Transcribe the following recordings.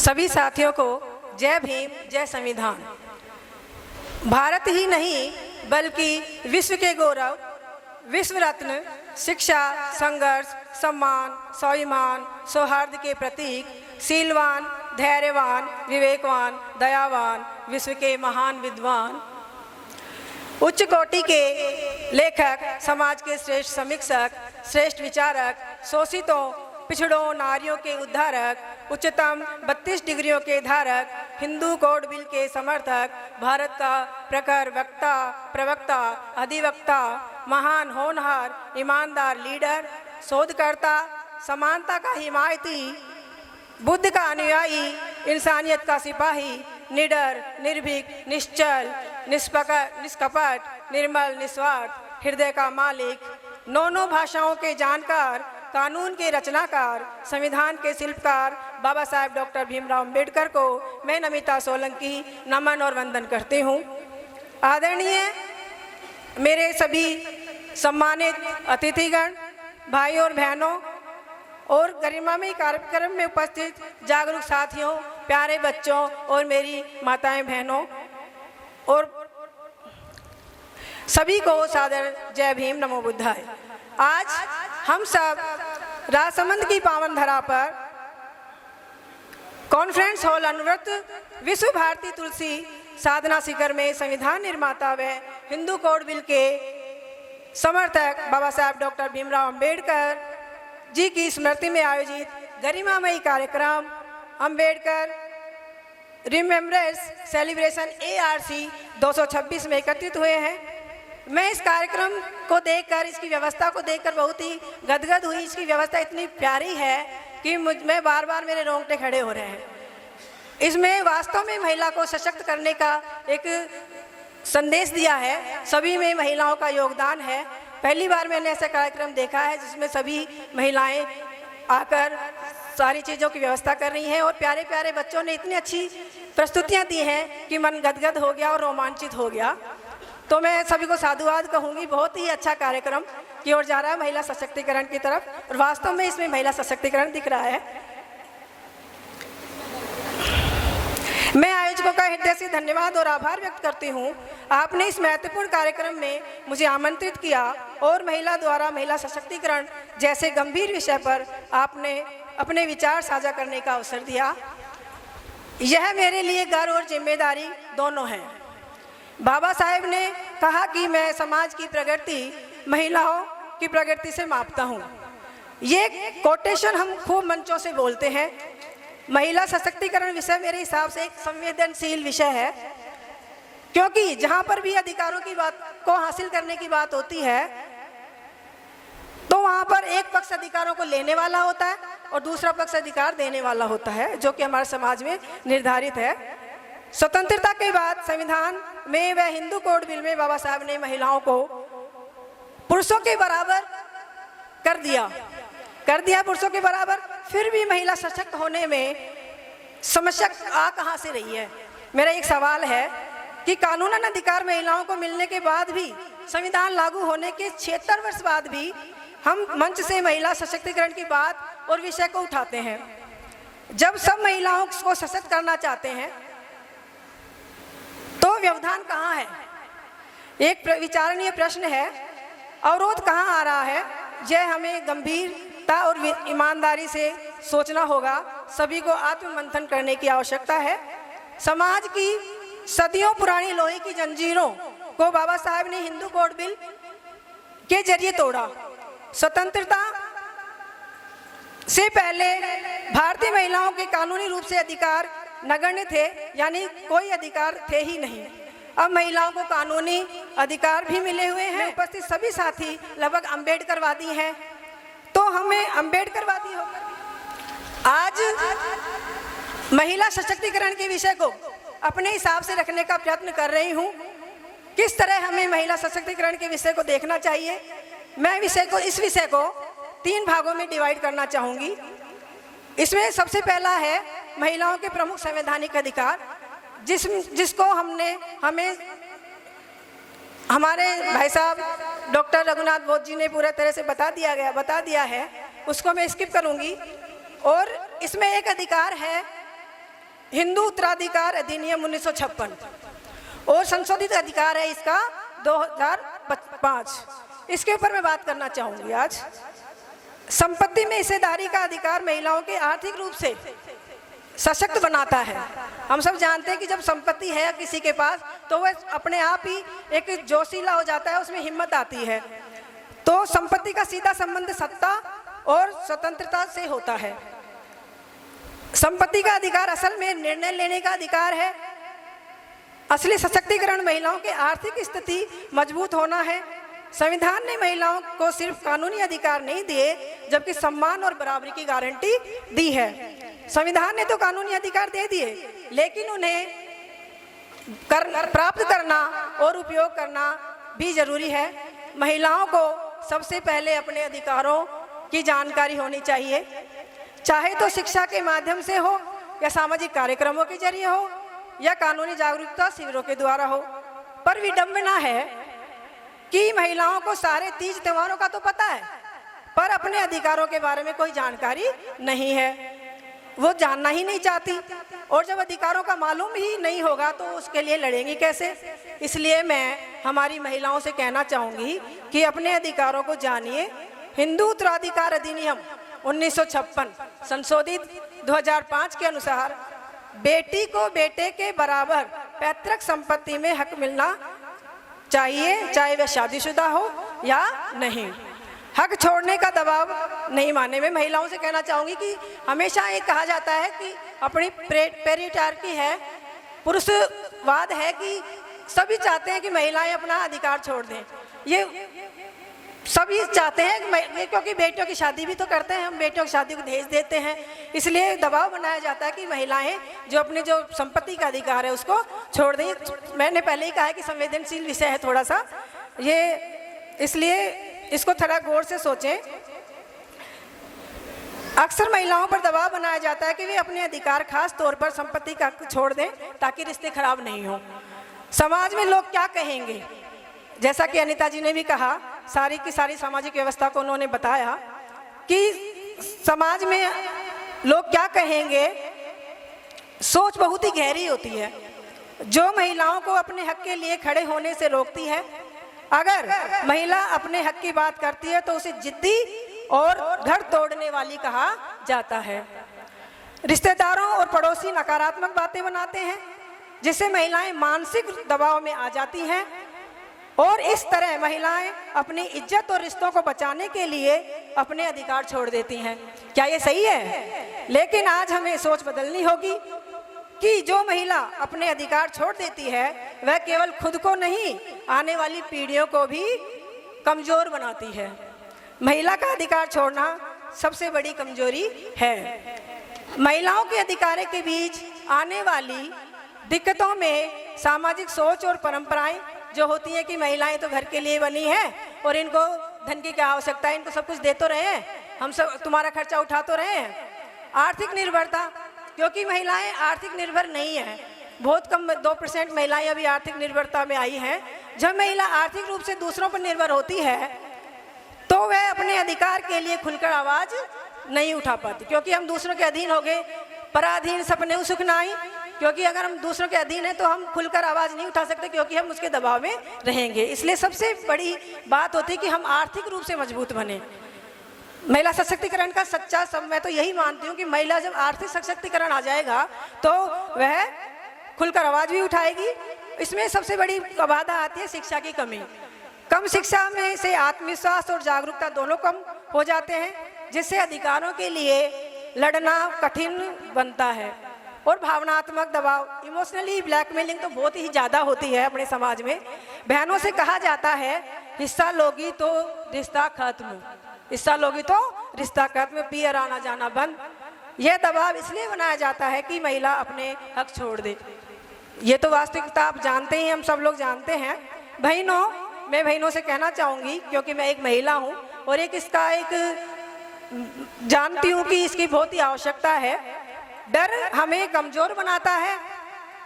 सभी साथियों को जय भीम, जय संविधान। भारत ही नहीं बल्कि विश्व के गौरव, विश्व रत्न, शिक्षा, संघर्ष, सम्मान, स्वाभिमान, सौहार्द के प्रतीक, शीलवान, धैर्यवान, विवेकवान, दयावान, विश्व के महान विद्वान, उच्च कोटि के लेखक, समाज के श्रेष्ठ समीक्षक, श्रेष्ठ विचारक, शोषितों, पिछड़ों, नारियों के उद्धारक, उच्चतम 32 डिग्रियों के धारक, हिंदू कोड बिल के समर्थक, भारत का प्रखर वक्ता, प्रवक्ता, अधिवक्ता, महान होनहार, ईमानदार लीडर, शोधकर्ता, समानता का हिमायती, बुद्ध का अनुयायी, इंसानियत का सिपाही, निडर, निर्भीक, निश्चल, निष्कपट, निर्मल, निस्वार्थ, हृदय का मालिक, नौ भाषाओं के जानकार, कानून के रचनाकार, संविधान के शिल्पकार बाबा साहेब डॉक्टर भीमराव अम्बेडकर को मैं नमिता सोलंकी नमन और वंदन करती हूँ। आदरणीय मेरे सभी सम्मानित अतिथिगण, भाई और बहनों और गरिमामयी कार्यक्रम में उपस्थित जागरूक साथियों, प्यारे बच्चों और मेरी माताएं बहनों और सभी को सादर जय भीम, नमो बुद्धाय। आज हम सब राजसमंद की पावन धरा पर कॉन्फ्रेंस हॉल अनुव्रत विश्व भारती तुलसी साधना शिखर में संविधान निर्माता व हिंदू कोड बिल के समर्थक बाबा साहेब डॉक्टर भीमराव अम्बेडकर जी की स्मृति में आयोजित गरिमामयी कार्यक्रम अम्बेडकर रिमेम्बरेंस सेलिब्रेशन ARC 226 में एकत्रित हुए हैं। मैं इस कार्यक्रम को देखकर, इसकी व्यवस्था को देखकर बहुत ही गदगद हुई। इसकी व्यवस्था इतनी प्यारी है कि मैं बार बार मेरे रोंगटे खड़े हो रहे हैं। इसमें वास्तव में महिला को सशक्त करने का एक संदेश दिया है। सभी में महिलाओं का योगदान है। पहली बार मैंने ऐसा कार्यक्रम देखा है जिसमें सभी महिलाएं आकर सारी चीज़ों की व्यवस्था कर रही हैं और प्यारे प्यारे बच्चों ने इतनी अच्छी प्रस्तुतियां दी हैं कि मन गदगद हो गया और रोमांचित हो गया। तो मैं सभी को साधुवाद कहूँगी। बहुत ही अच्छा कार्यक्रम की ओर जा रहा है, महिला सशक्तिकरण की तरफ, और वास्तव में इसमें महिला सशक्तिकरण दिख रहा है। मैं आयोजकों का हृदय से धन्यवाद और आभार व्यक्त करती हूँ। आपने इस महत्वपूर्ण कार्यक्रम में मुझे आमंत्रित किया और महिला द्वारा महिला सशक्तिकरण जैसे गंभीर विषय पर आपने अपने विचार साझा करने का अवसर दिया। यह मेरे लिए गर्व और जिम्मेदारी दोनों है। बाबा साहेब ने कहा कि मैं समाज की प्रगति महिलाओं की प्रगति से मापता हूँ। ये कोटेशन हम खूब मंचों से बोलते हैं। महिला सशक्तिकरण विषय मेरे हिसाब से एक संवेदनशील विषय है, क्योंकि जहाँ पर भी अधिकारों की बात को हासिल करने की बात होती है तो वहाँ पर एक पक्ष अधिकारों को लेने वाला होता है और दूसरा पक्ष अधिकार देने वाला होता है, जो कि हमारे समाज में निर्धारित है। स्वतंत्रता के बाद संविधान में व हिंदू कोड बिल में बाबा साहब ने महिलाओं को पुरुषों के बराबर कर दिया पुरुषों के बराबर। फिर भी महिला सशक्त होने में समस्या आ कहाँ से रही है? मेरा एक सवाल है कि कानूनन अधिकार महिलाओं को मिलने के बाद भी, संविधान लागू होने के 76 वर्ष बाद भी हम मंच से महिला सशक्तिकरण की बात और विषय को उठाते हैं। जब सब महिलाओं को सशक्त करना चाहते हैं तो व्यवधान कहाँ है? एक विचारणीय प्रश्न है। अवरोध कहाँ आ रहा है? यह हमें गंभीरता और ईमानदारी से सोचना होगा। सभी को आत्ममंथन करने की आवश्यकता है। समाज की सदियों पुरानी लोहे की जंजीरों को बाबा साहब ने हिंदू कोड बिल के जरिए तोड़ा। स्वतंत्रता से पहले भारतीय महिलाओं के कानूनी रूप से अधिकार नगण्य थे, यानी कोई अधिकार थे ही नहीं। अब महिलाओं को कानूनी अधिकार भी मिले हुए हैं। उपस्थित सभी साथी लगभग अम्बेडकरवादी हैं, तो हमें अम्बेडकरवादी होकर आज महिला सशक्तिकरण के विषय को अपने हिसाब से रखने का प्रयत्न कर रही हूँ। किस तरह हमें महिला सशक्तिकरण के विषय को देखना चाहिए? मैं इस विषय को 3 भागों में डिवाइड करना चाहूँगी। इसमें सबसे पहला है महिलाओं के प्रमुख संवैधानिक अधिकार, जिसको हमें हमारे भाई साहब डॉक्टर रघुनाथ बोध जी ने पूरा तरह से बता दिया है। उसको मैं स्किप करूंगी। और इसमें एक अधिकार है हिंदू उत्तराधिकार अधिनियम 1956 और संशोधित अधिकार है इसका 2005। इसके ऊपर मैं बात करना चाहूँगी आज। संपत्ति में हिस्सेदारी का अधिकार महिलाओं के आर्थिक रूप से सशक्त बनाता है। हम सब जानते हैं कि जब संपत्ति है किसी के पास तो वह अपने आप ही एक जोशीला हो जाता है, उसमें हिम्मत आती है। तो संपत्ति का सीधा संबंध सत्ता और स्वतंत्रता से होता है। संपत्ति का अधिकार असल में निर्णय लेने का अधिकार है। असली सशक्तिकरण महिलाओं के आर्थिक स्थिति मजबूत होना है। संविधान ने महिलाओं को सिर्फ कानूनी अधिकार नहीं दिए जबकि सम्मान और बराबरी की गारंटी दी है। संविधान ने तो कानूनी अधिकार दे दिए, लेकिन उन्हें प्राप्त करना और उपयोग करना भी जरूरी है। महिलाओं को सबसे पहले अपने अधिकारों की जानकारी होनी चाहिए, चाहे तो शिक्षा के माध्यम से हो या सामाजिक कार्यक्रमों के जरिए हो या कानूनी जागरूकता शिविरों के द्वारा हो। पर विडंबना है कि महिलाओं को सारे तीज त्योहारों का तो पता है, पर अपने अधिकारों के बारे में कोई जानकारी नहीं है। वो जानना ही नहीं चाहती, और जब अधिकारों का मालूम ही नहीं होगा तो उसके लिए लड़ेंगी कैसे। इसलिए मैं हमारी महिलाओं से कहना चाहूँगी कि अपने अधिकारों को जानिए। हिंदू उत्तराधिकार अधिनियम 1956 संशोधित 2005 के अनुसार बेटी को बेटे के बराबर पैतृक संपत्ति में हक मिलना चाहिए, चाहे वह शादीशुदा हो या नहीं। हक छोड़ने का दबाव नहीं मानने में महिलाओं से कहना चाहूँगी कि हमेशा ये कहा जाता है कि अपनी पेरिटार्की है, पुरुषवाद है कि सभी चाहते हैं कि महिलाएं अपना अधिकार छोड़ दें। ये सभी चाहते हैं क्योंकि बेटियों की शादी भी तो करते हैं, हम बेटियों की शादी को दहेज देते हैं, इसलिए दबाव बनाया जाता है कि महिलाएं जो अपने जो संपत्ति का अधिकार है उसको छोड़ दें। मैंने पहले ही कहा है कि संवेदनशील विषय है थोड़ा सा ये, इसलिए इसको थोड़ा गौर से सोचें। अक्सर महिलाओं पर दबाव बनाया जाता है कि वे अपने अधिकार, खास तौर पर संपत्ति का हक छोड़ दें ताकि रिश्ते खराब नहीं हो। समाज में लोग क्या कहेंगे, जैसा कि अनिता जी ने भी कहा, सारी की सारी सामाजिक व्यवस्था को उन्होंने बताया कि समाज में लोग क्या कहेंगे। सोच बहुत ही गहरी होती है जो महिलाओं को अपने हक के लिए खड़े होने से रोकती है। अगर महिला अपने हक की बात करती है तो उसे जिद्दी और घर तोड़ने वाली कहा जाता है। रिश्तेदारों और पड़ोसी नकारात्मक बातें बनाते हैं जिससे महिलाएं मानसिक दबाव में आ जाती हैं और इस तरह महिलाएं अपनी इज्जत और रिश्तों को बचाने के लिए अपने अधिकार छोड़ देती हैं। क्या ये सही है? लेकिन आज हमें सोच बदलनी होगी कि जो महिला अपने अधिकार छोड़ देती है वह केवल खुद को नहीं, आने वाली पीढ़ियों को भी कमजोर बनाती है। महिला का अधिकार छोड़ना सबसे बड़ी कमजोरी है। महिलाओं के अधिकारों के बीच आने वाली दिक्कतों में सामाजिक सोच और परंपराएं जो होती हैं कि महिलाएं तो घर के लिए बनी हैं और इनको धन की क्या आवश्यकता है, इनको सब कुछ दे तो रहे हैं, हम सब तुम्हारा खर्चा उठा तो रहे हैं। आर्थिक निर्भरता, क्योंकि महिलाएं आर्थिक निर्भर नहीं हैं, बहुत कम 2% महिलाएं अभी आर्थिक निर्भरता में आई हैं। जब महिला आर्थिक रूप से दूसरों पर निर्भर होती है तो वह अपने अधिकार के लिए खुलकर आवाज नहीं उठा पाती, क्योंकि हम दूसरों के अधीन हो गए। पराधीन सपने सुख नाई, क्योंकि अगर हम दूसरों के अधीन हैं तो हम खुलकर आवाज़ नहीं उठा सकते, क्योंकि हम उसके दबाव में रहेंगे। इसलिए सबसे बड़ी बात होती है कि हम आर्थिक रूप से मजबूत बने। महिला सशक्तिकरण का सच्चा सब मैं तो यही मानती हूँ कि महिला जब आर्थिक सशक्तिकरण आ जाएगा तो वह खुलकर आवाज़ भी उठाएगी। इसमें सबसे बड़ी बाधा आती है शिक्षा की कमी। कम शिक्षा में से आत्मविश्वास और जागरूकता दोनों कम हो जाते हैं, जिससे अधिकारों के लिए लड़ना कठिन बनता है। और भावनात्मक दबाव, इमोशनली ब्लैकमेलिंग तो बहुत ही ज़्यादा होती है अपने समाज में। बहनों से कहा जाता है हिस्सा लोगी तो रिश्ता खत्म, हिस्सा लोगी तो रिश्ता खत्म, पियर आना जाना बंद। यह दबाव इसलिए बनाया जाता है कि महिला अपने हक छोड़ दे। ये तो वास्तविकता आप जानते ही, हम सब लोग जानते हैं। बहनों, मैं बहनों से कहना चाहूँगी, क्योंकि मैं एक महिला हूँ और इसका जानती हूँ कि इसकी बहुत ही आवश्यकता है। डर हमें कमजोर बनाता है,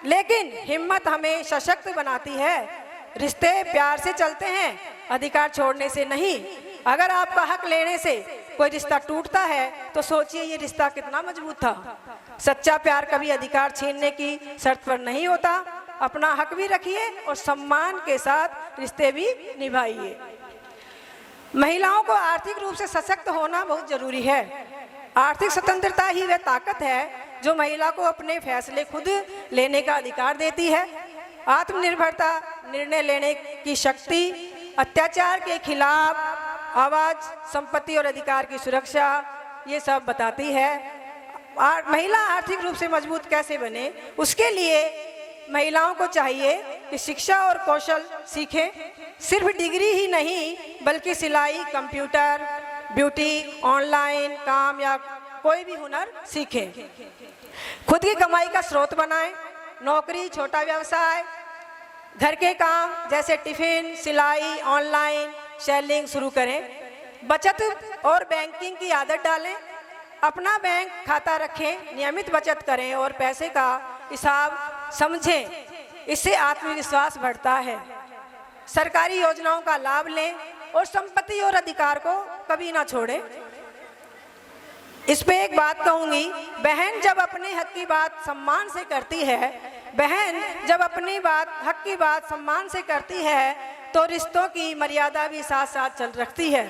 लेकिन हिम्मत हमें सशक्त बनाती है। रिश्ते प्यार से चलते हैं, अधिकार छोड़ने से नहीं। अगर आपका हक लेने से कोई रिश्ता टूटता है तो सोचिए ये रिश्ता कितना मजबूत था। सच्चा प्यार कभी अधिकार छीनने की शर्त पर नहीं होता। अपना हक भी रखिए और सम्मान के साथ रिश्ते भी निभाइए। महिलाओं को आर्थिक रूप से सशक्त होना बहुत जरूरी है। आर्थिक स्वतंत्रता ही वह ताकत है जो महिला को अपने फैसले खुद लेने का अधिकार देती है। आत्मनिर्भरता, निर्णय लेने की शक्ति, अत्याचार के खिलाफ आवाज, संपत्ति और अधिकार की सुरक्षा, ये सब बताती है। महिला आर्थिक रूप से मजबूत कैसे बने, उसके लिए महिलाओं को चाहिए कि शिक्षा और कौशल सीखें। सिर्फ डिग्री ही नहीं बल्कि सिलाई, कंप्यूटर, ब्यूटी, ऑनलाइन काम या कोई भी हुनर सीखें। खुद की कमाई का स्रोत बनाएं। नौकरी, छोटा व्यवसाय, घर के काम जैसे टिफिन, सिलाई, ऑनलाइन सेलिंग शुरू करें। बचत और बैंकिंग की आदत डालें। अपना बैंक खाता रखें, नियमित बचत करें और पैसे का हिसाब समझें। इससे आत्मविश्वास बढ़ता है। सरकारी योजनाओं का लाभ लें और संपत्ति और अधिकार को कभी ना छोड़ें। इस पे एक बात कहूंगी, बहन जब अपने हक की बात सम्मान से करती है, बहन जब अपनी हक की बात सम्मान से करती है तो रिश्तों की मर्यादा भी साथ साथ चल रखती है।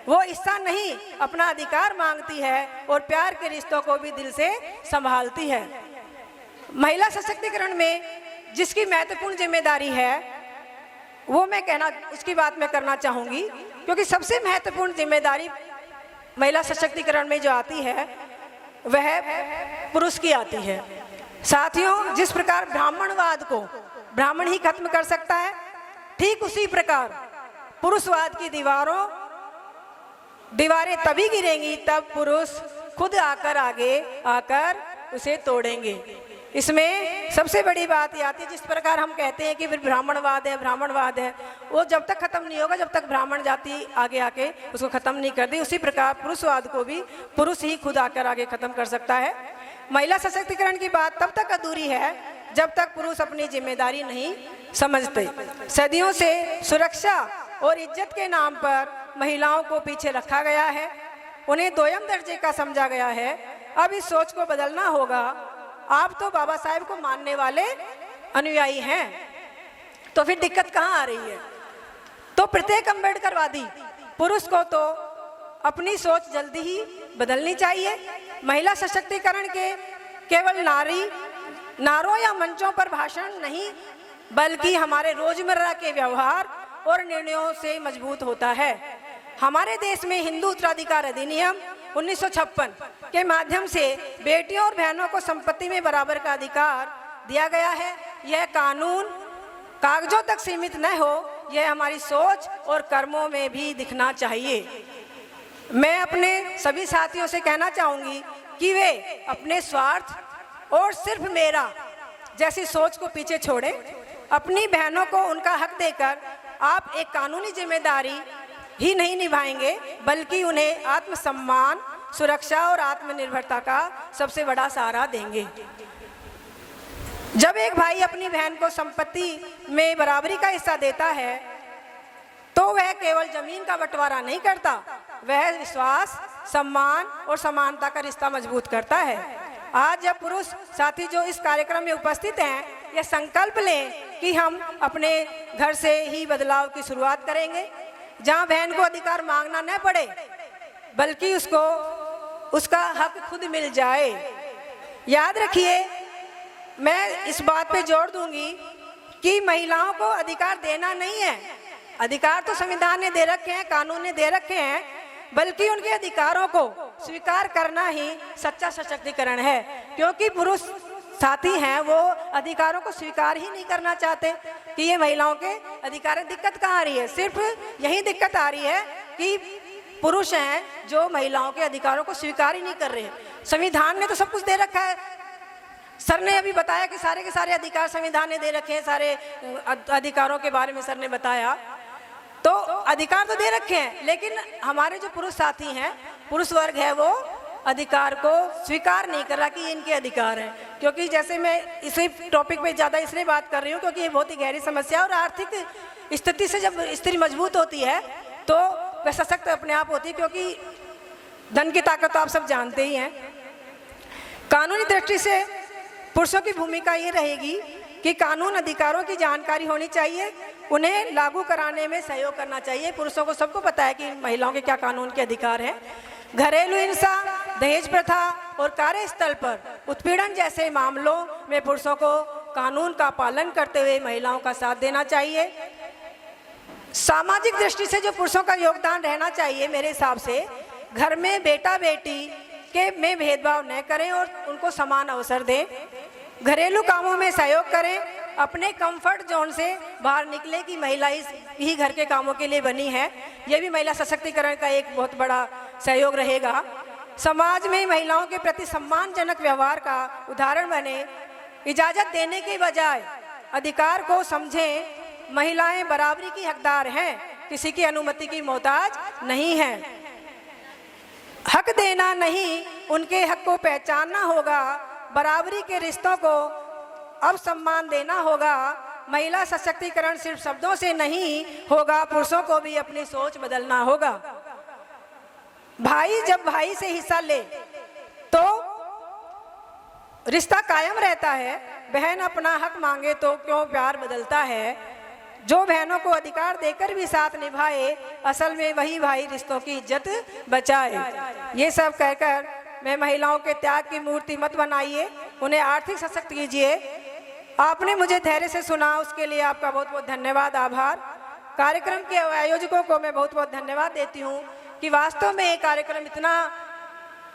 वो हिस्सा नहीं, अपना अधिकार मांगती है और प्यार के रिश्तों को भी दिल से संभालती है। महिला सशक्तिकरण में जिसकी महत्वपूर्ण जिम्मेदारी है वो उसकी बात मैं करना चाहूंगी, क्योंकि सबसे महत्वपूर्ण जिम्मेदारी महिला सशक्तिकरण में जो आती है वह पुरुष की आती है। साथियों, जिस प्रकार ब्राह्मणवाद को ब्राह्मण ही खत्म कर सकता है, ठीक उसी प्रकार पुरुषवाद की दीवारें तभी गिरेंगी तब पुरुष खुद आगे आकर उसे तोड़ेंगे। इसमें सबसे बड़ी बात ये आती है, जिस प्रकार हम कहते हैं कि फिर ब्राह्मणवाद है, वो जब तक खत्म नहीं होगा जब तक ब्राह्मण जाति आगे आके उसको खत्म नहीं कर दी। उसी प्रकार पुरुषवाद को भी पुरुष ही खुद आकर आगे खत्म कर सकता है। महिला सशक्तिकरण की बात तब तक अधूरी है जब तक पुरुष अपनी जिम्मेदारी नहीं समझते। सदियों से सुरक्षा और इज्जत के नाम पर महिलाओं को पीछे रखा गया है, उन्हें दोयम दर्जे का समझा गया है। अब इस सोच को बदलना होगा। आप तो बाबा साहेब को मानने वाले अनुयायी हैं, तो फिर दिक्कत कहाँ आ रही है? तो प्रत्येक अम्बेडकरवादी पुरुष को तो अपनी सोच जल्दी ही बदलनी चाहिए। महिला सशक्तिकरण के केवल नारों या मंचों पर भाषण नहीं बल्कि हमारे रोजमर्रा के व्यवहार और निर्णयों से मजबूत होता है। हमारे देश में हिंदू उत्तराधिकार अधिनियम 1956 के माध्यम से बेटियों और बहनों को संपत्ति में बराबर का अधिकार दिया गया है। यह कानून कागजों तक सीमित न हो, यह हमारी सोच और कर्मों में भी दिखना चाहिए। मैं अपने सभी साथियों से कहना चाहूँगी कि वे अपने स्वार्थ और सिर्फ मेरा जैसी सोच को पीछे छोड़ें। अपनी बहनों को उनका हक देकर आप एक कानूनी जिम्मेदारी ही नहीं निभाएंगे बल्कि उन्हें आत्मसम्मान, सुरक्षा और आत्मनिर्भरता का सबसे बड़ा सहारा देंगे। जब एक भाई अपनी बहन को संपत्ति में बराबरी का हिस्सा देता है तो वह केवल जमीन का बंटवारा नहीं करता, वह विश्वास, सम्मान और समानता का रिश्ता मजबूत करता है। आज जब पुरुष साथी जो इस कार्यक्रम में उपस्थित हैं, यह संकल्प लें कि हम अपने घर से ही बदलाव की शुरुआत करेंगे, जहां बहन को अधिकार मांगना न पड़े बल्कि उसको उसका हक खुद मिल जाए। याद रखिए, मैं इस बात पे जोर दूंगी कि महिलाओं को अधिकार देना नहीं है, अधिकार तो संविधान ने दे रखे हैं, कानून ने दे रखे हैं, बल्कि उनके अधिकारों को स्वीकार करना ही सच्चा सशक्तिकरण है। क्योंकि पुरुष साथी हैं वो अधिकारों को स्वीकार ही नहीं करना चाहते कि ये महिलाओं के अधिकार। दिक्कत कहाँ आ रही है? सिर्फ यही दिक्कत आ रही है कि पुरुष हैं जो महिलाओं के अधिकारों को स्वीकार ही नहीं कर रहे। संविधान ने तो सब कुछ दे रखा है। सर ने अभी बताया कि सारे के सारे अधिकार संविधान ने दे रखे हैं, सारे अधिकारों के बारे में सर ने बताया। तो अधिकार तो दे रखे हैं, लेकिन हमारे जो पुरुष साथी हैं, पुरुष वर्ग है, वो अधिकार को स्वीकार नहीं कर रहा कि ये इनके अधिकार हैं। क्योंकि जैसे मैं इसी टॉपिक पे ज़्यादा इसलिए बात कर रही हूँ क्योंकि ये बहुत ही गहरी समस्या है और आर्थिक स्थिति से जब स्त्री मजबूत होती है तो वह सशक्त अपने आप होती है। क्योंकि धन की ताकत तो आप सब जानते ही हैं। कानूनी दृष्टि से पुरुषों की भूमिका ये रहेगी कि कानून अधिकारों की जानकारी होनी चाहिए, उन्हें लागू कराने में सहयोग करना चाहिए। पुरुषों को सबको पता है कि महिलाओं के क्या कानून के अधिकार हैं। घरेलू हिंसा, दहेज प्रथा और कार्यस्थल पर उत्पीड़न जैसे मामलों में पुरुषों को कानून का पालन करते हुए महिलाओं का साथ देना चाहिए। सामाजिक दृष्टि से जो पुरुषों का योगदान रहना चाहिए, मेरे हिसाब से घर में बेटा बेटी के में भेदभाव न करें और उनको समान अवसर दें। घरेलू कामों में सहयोग करें, अपने कंफर्ट जोन से बाहर निकले कि महिला ही घर के कामों के लिए बनी है। यह भी महिला सशक्तिकरण का एक बहुत बड़ा सहयोग रहेगा। समाज में महिलाओं के प्रति सम्मानजनक व्यवहार का उदाहरण बने। इजाज़त देने के बजाय अधिकार को समझें। महिलाएं बराबरी की हकदार हैं, किसी की अनुमति की मोहताज नहीं है। हक देना नहीं, उनके हक को पहचानना होगा। बराबरी के रिश्तों को अब सम्मान देना होगा। महिला सशक्तिकरण सिर्फ शब्दों से नहीं होगा, पुरुषों को भी अपनी सोच बदलना होगा। भाई जब भाई से हिस्सा ले तो रिश्ता कायम रहता है। बहन अपना हक मांगे तो क्यों प्यार बदलता है। जो बहनों को अधिकार देकर भी साथ निभाए, असल में वही भाई रिश्तों की इज्जत बचाए। ये सब कहकर मैं महिलाओं के त्याग की मूर्ति मत बनाइए, उन्हें आर्थिक सशक्त कीजिए। आपने मुझे धैर्य से सुना, उसके लिए आपका बहुत बहुत धन्यवाद, आभार। कार्यक्रम के आयोजकों को मैं बहुत बहुत धन्यवाद देती हूँ कि वास्तव में ये कार्यक्रम इतना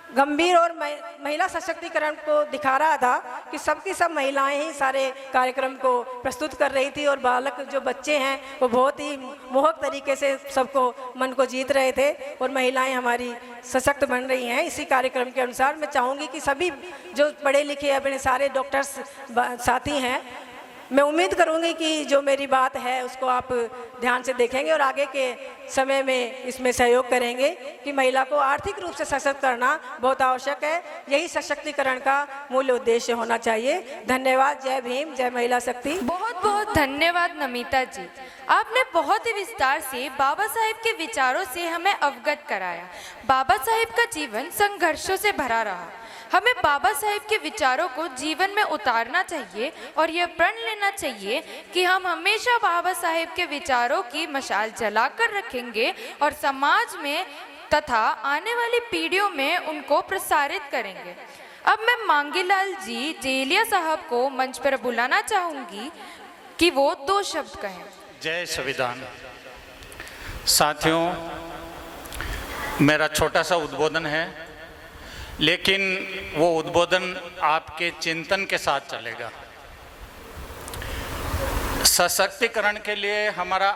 गंभीर और महिला सशक्तिकरण को दिखा रहा था कि सबकी सब महिलाएं ही सारे कार्यक्रम को प्रस्तुत कर रही थी और बालक जो बच्चे हैं वो बहुत ही मोहक तरीके से सबको मन को जीत रहे थे और महिलाएं हमारी सशक्त बन रही हैं। इसी कार्यक्रम के अनुसार मैं चाहूँगी कि सभी जो पढ़े लिखे अपने सारे डॉक्टर्स साथी हैं, मैं उम्मीद करूंगी कि जो मेरी बात है उसको आप ध्यान से देखेंगे और आगे के समय में इसमें सहयोग करेंगे कि महिला को आर्थिक रूप से सशक्त करना बहुत आवश्यक है। यही सशक्तिकरण का मूल उद्देश्य होना चाहिए। धन्यवाद। जय भीम, जय महिला शक्ति। बहुत बहुत धन्यवाद नमिता जी, आपने बहुत ही विस्तार से बाबा साहेब के विचारों से हमें अवगत कराया। बाबा साहेब का जीवन संघर्षों से भरा रहा। हमें बाबा साहेब के विचारों को जीवन में उतारना चाहिए और यह प्रण लेना चाहिए कि हम हमेशा बाबा साहेब के विचारों की मशाल जलाकर रखेंगे और समाज में तथा आने वाली पीढ़ियों में उनको प्रसारित करेंगे। अब मैं मांगीलाल जी जेलिया साहब को मंच पर बुलाना चाहूँगी कि वो 2 शब्द कहें। जय संविधान। साथियों, मेरा छोटा सा उद्बोधन है, लेकिन वो उद्बोधन आपके चिंतन के साथ चलेगा। सशक्तिकरण के लिए हमारा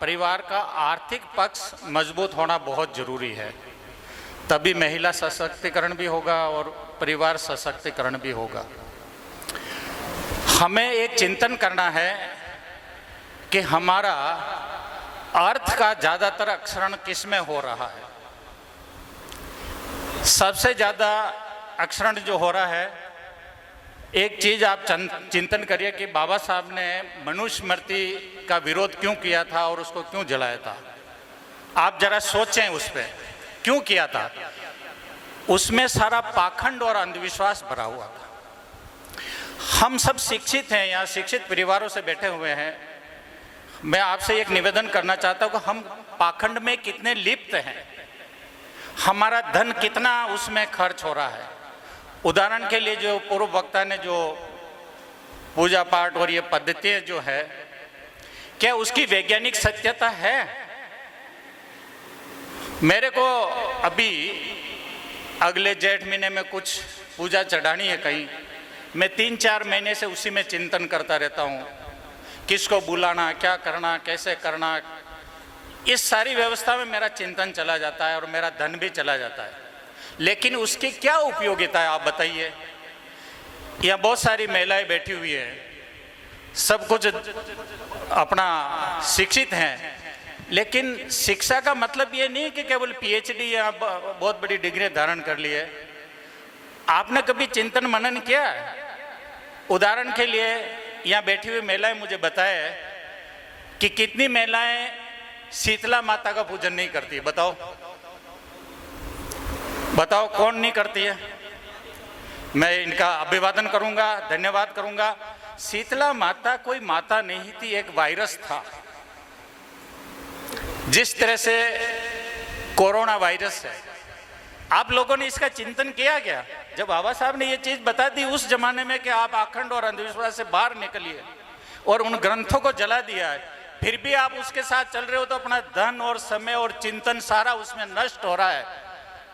परिवार का आर्थिक पक्ष मजबूत होना बहुत ज़रूरी है, तभी महिला सशक्तिकरण भी होगा और परिवार सशक्तिकरण भी होगा। हमें एक चिंतन करना है कि हमारा अर्थ का ज़्यादातर अक्षरण किस में हो रहा है। सबसे ज़्यादा अक्षरण जो हो रहा है, एक चीज़ आप चिंतन करिए कि बाबा साहब ने मनुस्मृति का विरोध क्यों किया था और उसको क्यों जलाया था। आप जरा सोचें उस पर क्यों किया था। उसमें सारा पाखंड और अंधविश्वास भरा हुआ था। हम सब शिक्षित हैं, यहाँ शिक्षित परिवारों से बैठे हुए हैं। मैं आपसे एक निवेदन करना चाहता हूँ कि हम पाखंड में कितने लिप्त हैं, हमारा धन कितना उसमें खर्च हो रहा है। उदाहरण के लिए जो पूर्व वक्ता ने जो पूजा पाठ और ये पद्धतियाँ जो है, क्या उसकी वैज्ञानिक सत्यता है। मेरे को अभी अगले जेठ महीने में कुछ पूजा चढ़ानी है कहीं, मैं 3-4 महीने से उसी में चिंतन करता रहता हूँ, किसको बुलाना, क्या करना, कैसे करना। इस सारी व्यवस्था में मेरा चिंतन चला जाता है और मेरा धन भी चला जाता है, लेकिन उसकी क्या उपयोगिता है आप बताइए। यहाँ बहुत सारी महिलाएं बैठी हुई हैं, सब कुछ अपना शिक्षित हैं, लेकिन शिक्षा का मतलब ये नहीं कि केवल पीएचडी या बहुत बड़ी डिग्री धारण कर ली है। आपने कभी चिंतन मनन किया? उदाहरण के लिए यहाँ बैठी हुई महिलाएं मुझे बताए कि कितनी महिलाएं शीतला माता का पूजन नहीं करती, बताओ। बताओ कौन नहीं करती है? मैं इनका अभिवादन करूंगा, धन्यवाद करूंगा। शीतला माता कोई माता नहीं थी, एक वायरस था। जिस तरह से कोरोना वायरस है, आप लोगों ने इसका चिंतन किया क्या? जब बाबा साहब ने ये चीज बता दी उस जमाने में कि आप आखंड और अंधविश्वास से बाहर निकलिए और उन ग्रंथों को जला दिया है, फिर भी आप उसके साथ चल रहे हो, तो अपना धन और समय और चिंतन सारा उसमें नष्ट हो रहा है।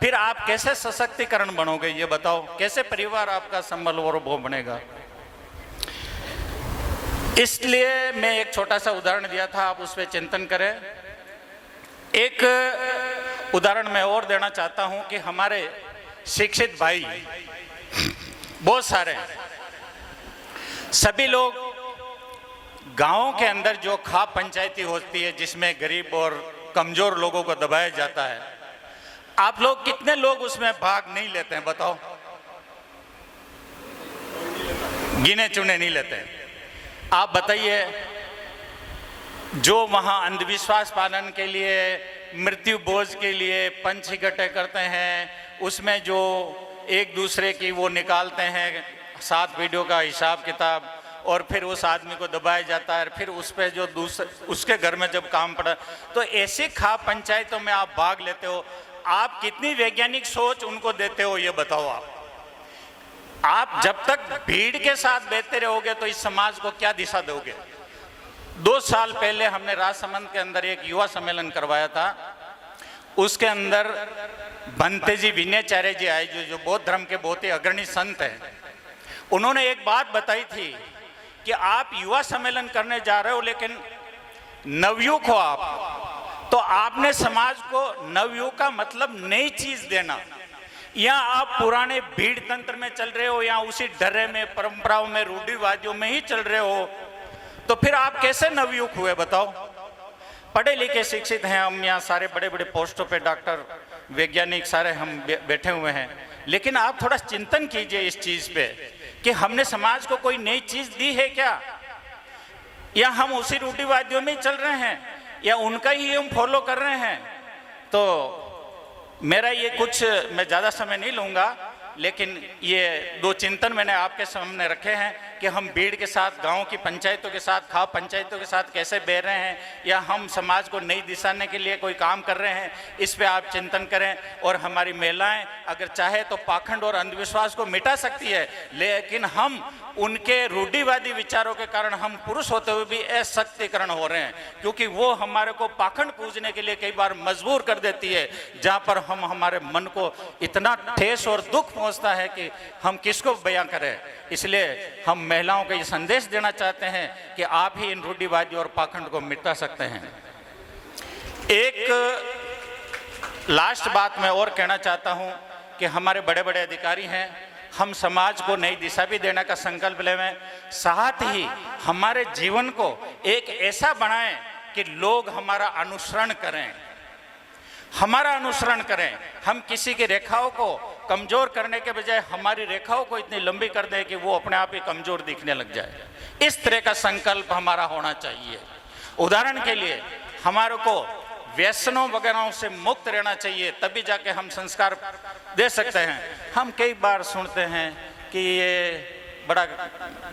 फिर आप कैसे सशक्तिकरण बनोगे? ये बताओ, कैसे परिवार आपका संबल और वो बनेगा? इसलिए मैं एक छोटा सा उदाहरण दिया था, आप उस पर चिंतन करें। एक उदाहरण मैं और देना चाहता हूं कि हमारे शिक्षित भाई बहुत सारे हैं, सभी लोग गांवों के अंदर जो खाप पंचायती होती है जिसमें गरीब और कमजोर लोगों को दबाया जाता है, आप लोग कितने लोग उसमें भाग नहीं लेते हैं? बताओ, गिने चुने नहीं लेते हैं। आप बताइए, जो वहाँ अंधविश्वास पालन के लिए, मृत्यु बोझ के लिए पंच इकट्ठे करते हैं, उसमें जो एक दूसरे की वो निकालते हैं 7 वीडियो का हिसाब किताब, और फिर उस आदमी को दबाया जाता है, फिर उस पर जो दूसरे उसके घर में जब काम पड़ा, तो ऐसी खाप पंचायतों में आप भाग लेते हो। आप कितनी वैज्ञानिक सोच उनको देते हो, ये बताओ। आप जब तक भीड़ के साथ बहते रहोगे तो इस समाज को क्या दिशा दोगे? 2 साल पहले हमने राजसमंद के अंदर एक युवा सम्मेलन करवाया था। उसके अंदर भंते जी विनयाचार्य जी आए, जो बौद्ध धर्म के बहुत ही अग्रणी संत हैं। उन्होंने एक बात बताई थी कि आप युवा सम्मेलन करने जा रहे हो, लेकिन नवयुग हो आप, तो आपने समाज को नवयुग का मतलब नई चीज देना। या आप पुराने भीड़ तंत्र में चल रहे हो, या उसी डरे में, परंपराओं में, रूढ़िवादियों में ही चल रहे हो, तो फिर आप कैसे नवयुग हुए? बताओ। पढ़े लिखे शिक्षित हैं हम, यहाँ सारे बड़े बड़े पोस्टों पे डॉक्टर, वैज्ञानिक सारे हम बैठे हुए हैं, लेकिन आप थोड़ा चिंतन कीजिए इस चीज पे कि हमने समाज को कोई नई चीज दी है क्या, या हम उसी रूढ़िवादियों में चल रहे हैं, या उनका ही हम फॉलो कर रहे हैं। तो मेरा ये कुछ, मैं ज़्यादा समय नहीं लूँगा, लेकिन ये 2 चिंतन मैंने आपके सामने रखे हैं कि हम भीड़ के साथ, गांव की पंचायतों के साथ, खाप पंचायतों के साथ कैसे बह रहे हैं, या हम समाज को नई दिशा देने के लिए कोई काम कर रहे हैं, इस पे आप चिंतन करें। और हमारी महिलाएं अगर चाहे तो पाखंड और अंधविश्वास को मिटा सकती है, लेकिन हम उनके रूढ़िवादी विचारों के कारण हम पुरुष होते हुए भी असशक्तिकरण हो रहे हैं, क्योंकि वो हमारे को पाखंड पूजने के लिए कई बार मजबूर कर देती है, जहाँ पर हम हमारे मन को इतना ठेस और दुख पहुँचता है कि हम किसको बयां करें। इसलिए हम महिलाओं को ये संदेश देना चाहते हैं कि आप ही इन रूढ़िवादी और पाखंड को मिटा सकते हैं। एक लास्ट बात मैं और कहना चाहता हूं कि हमारे बड़े बड़े अधिकारी हैं, हम समाज को नई दिशा भी देने का संकल्प लें, साथ ही हमारे जीवन को एक ऐसा बनाएं कि लोग हमारा अनुसरण करें, हमारा अनुसरण करें। हम किसी की रेखाओं को कमजोर करने के बजाय हमारी रेखाओं को इतनी लंबी कर दें कि वो अपने आप ही कमजोर दिखने लग जाए। इस तरह का संकल्प हमारा होना चाहिए। उदाहरण के लिए हमारे को व्यसनों वगैरह से मुक्त रहना चाहिए, तभी जाके हम संस्कार दे सकते हैं। हम कई बार सुनते हैं कि ये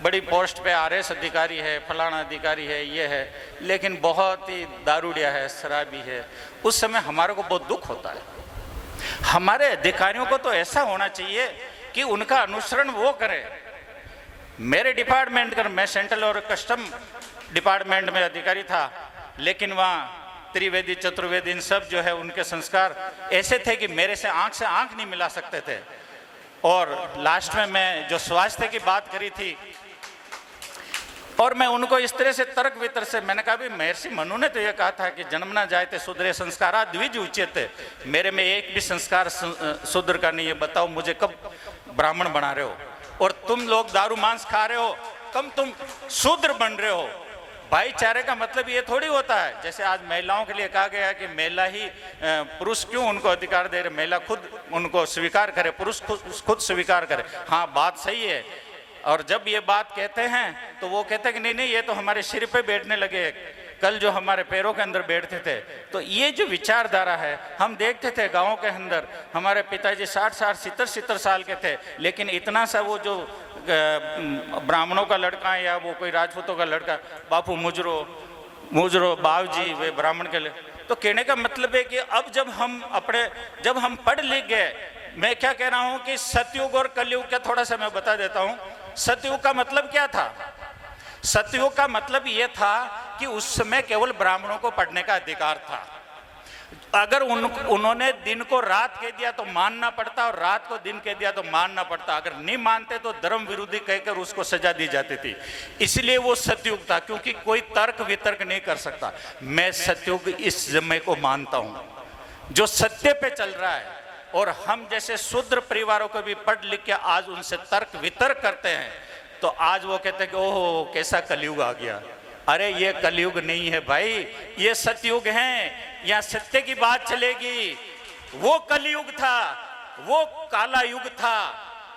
बड़ी पोस्ट पे RS अधिकारी है, फलाना अधिकारी है, ये है, लेकिन बहुत ही दारूडिया है, शराबी है। उस समय हमारे को बहुत दुख होता है। हमारे अधिकारियों को तो ऐसा होना चाहिए कि उनका अनुसरण वो करे। मेरे डिपार्टमेंट का, मैं सेंट्रल और कस्टम डिपार्टमेंट में अधिकारी था, लेकिन वहाँ त्रिवेदी, चतुर्वेदी, इन सब जो है उनके संस्कार ऐसे थे कि मेरे से आंख नहीं मिला सकते थे। और लास्ट में मैं जो स्वास्थ्य की बात करी थी, और मैं उनको इस तरह से तर्क वितर्क से मैंने कहा, भी महर्षि मनु ने तो ये कहा था कि जन्म ना जाए थे शुद्रे संस्कारा द्विज उच्यते। मेरे में एक भी संस्कार शूद्र का नहीं है। बताओ मुझे कब ब्राह्मण बना रहे हो? और तुम लोग दारू मांस खा रहे हो, कब तुम शूद्र बन रहे हो? भाईचारे का मतलब ये थोड़ी होता है, जैसे आज महिलाओं के लिए कहा गया कि महिला ही, पुरुष क्यों उनको अधिकार दे रहे, महिला खुद उनको स्वीकार करे, पुरुष खुद स्वीकार करे। हाँ, बात सही है। और जब ये बात कहते हैं तो वो कहते हैं कि नहीं नहीं, ये तो हमारे सिर पे बैठने लगे, कल जो हमारे पैरों के अंदर बैठते थे। तो ये जो विचारधारा है, हम देखते थे गाँव के अंदर हमारे पिताजी 60-60 70-70 साल के थे, लेकिन इतना सा वो जो ब्राह्मणों का लड़का है या वो कोई राजपूतों का लड़का, बापू मुजरो बाबूजी वे ब्राह्मण के लिए। तो कहने का मतलब है कि अब जब हम पढ़ लिख गए, मैं क्या कह रहा हूं कि सतयुग और कलयुग का थोड़ा सा मैं बता देता हूं। सतयुग का मतलब क्या था? सतयुग का मतलब यह था कि उस समय केवल ब्राह्मणों को पढ़ने का अधिकार था। अगर उन्होंने दिन को रात कह दिया तो मानना पड़ता, और रात को दिन कह दिया तो मानना पड़ता। अगर नहीं मानते तो धर्म विरोधी कहकर उसको सजा दी जाती थी। इसलिए वो सतयुग था, क्योंकि कोई तर्क वितर्क नहीं कर सकता। मैं सतयुग इस समय को मानता हूं जो सत्य पे चल रहा है, और हम जैसे शूद्र परिवारों को भी पढ़ लिख के आज उनसे तर्क वितर्क करते हैं, तो आज वो कहते हैं कि ओहो कैसा कलयुग आ गया। अरे ये कलयुग नहीं है भाई, ये सतयुग है। यहाँ सत्य की बात चलेगी। वो कलयुग था, वो काला युग था।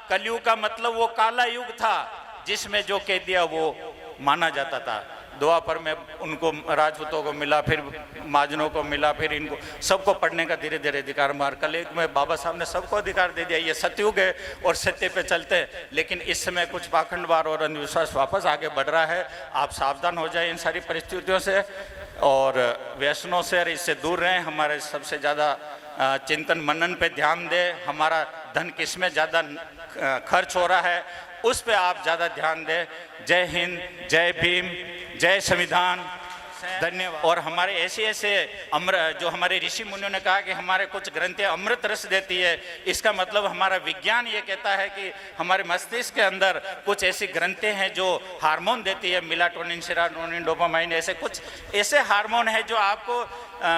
कलयुग का मतलब वो काला युग था जिसमें जो कह दिया वो माना जाता था। द्वापर में उनको राजपूतों को मिला, फिर महाजनों को मिला, फिर इनको सबको पढ़ने का धीरे धीरे अधिकार मार। कलयुग में बाबा साहब ने सबको अधिकार दे दिया। ये सतयुग है और सत्य पे चलते हैं। लेकिन इस समय कुछ पाखंडवाद और अंधविश्वास वापस आगे बढ़ रहा है। आप सावधान हो जाए इन सारी परिस्थितियों से और व्यसनों से, और इससे दूर रहें। हमारे सबसे ज़्यादा चिंतन मनन पे ध्यान दें। हमारा धन किस में ज़्यादा खर्च हो रहा है उस पे आप ज़्यादा ध्यान दें। जय हिंद, जय भीम, जय संविधान, धन्यवाद। और हमारे ऐसे जो हमारे ऋषि मुनियों ने कहा कि हमारे कुछ ग्रंथें अमृत रस देती है, इसका मतलब हमारा विज्ञान ये कहता है कि हमारे मस्तिष्क के अंदर कुछ ऐसी ग्रंथें हैं जो हार्मोन देती है, मेलाटोनिन, सेरोटोनिन, डोपामाइन, ऐसे कुछ ऐसे हार्मोन है जो आपको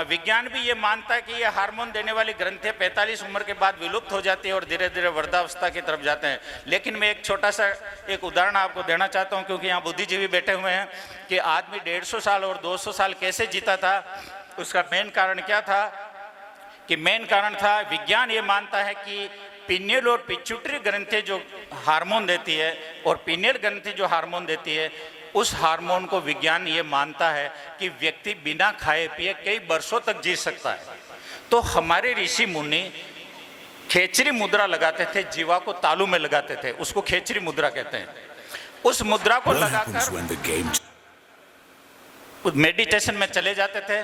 विज्ञान भी ये मानता है कि ये हार्मोन देने वाली ग्रंथें 45 उम्र के बाद विलुप्त हो जाती है और धीरे धीरे वृद्धावस्था की तरफ जाते हैं। लेकिन मैं एक छोटा सा एक उदाहरण आपको देना चाहता हूँ, क्योंकि यहाँ बुद्धिजीवी बैठे हुए हैं, कि आदमी 150 साल और 200 साल कैसे जीता था। उसका मेन कारण क्या था? कि मेन कारण था, विज्ञान ये मानता है कि पिनियल और पिट्यूटरी ग्रंथें जो हार्मोन देती है, और पिनियल ग्रंथि जो हार्मोन देती है, उस हार्मोन को विज्ञान ये मानता है कि व्यक्ति बिना खाए पिए कई वर्षों तक जी सकता है। तो हमारे ऋषि मुनि खेचरी मुद्रा लगाते थे, जीवा को तालू में लगाते थे, उसको खेचरी मुद्रा कहते हैं। उस मुद्रा को लगाकर मेडिटेशन में चले जाते थे।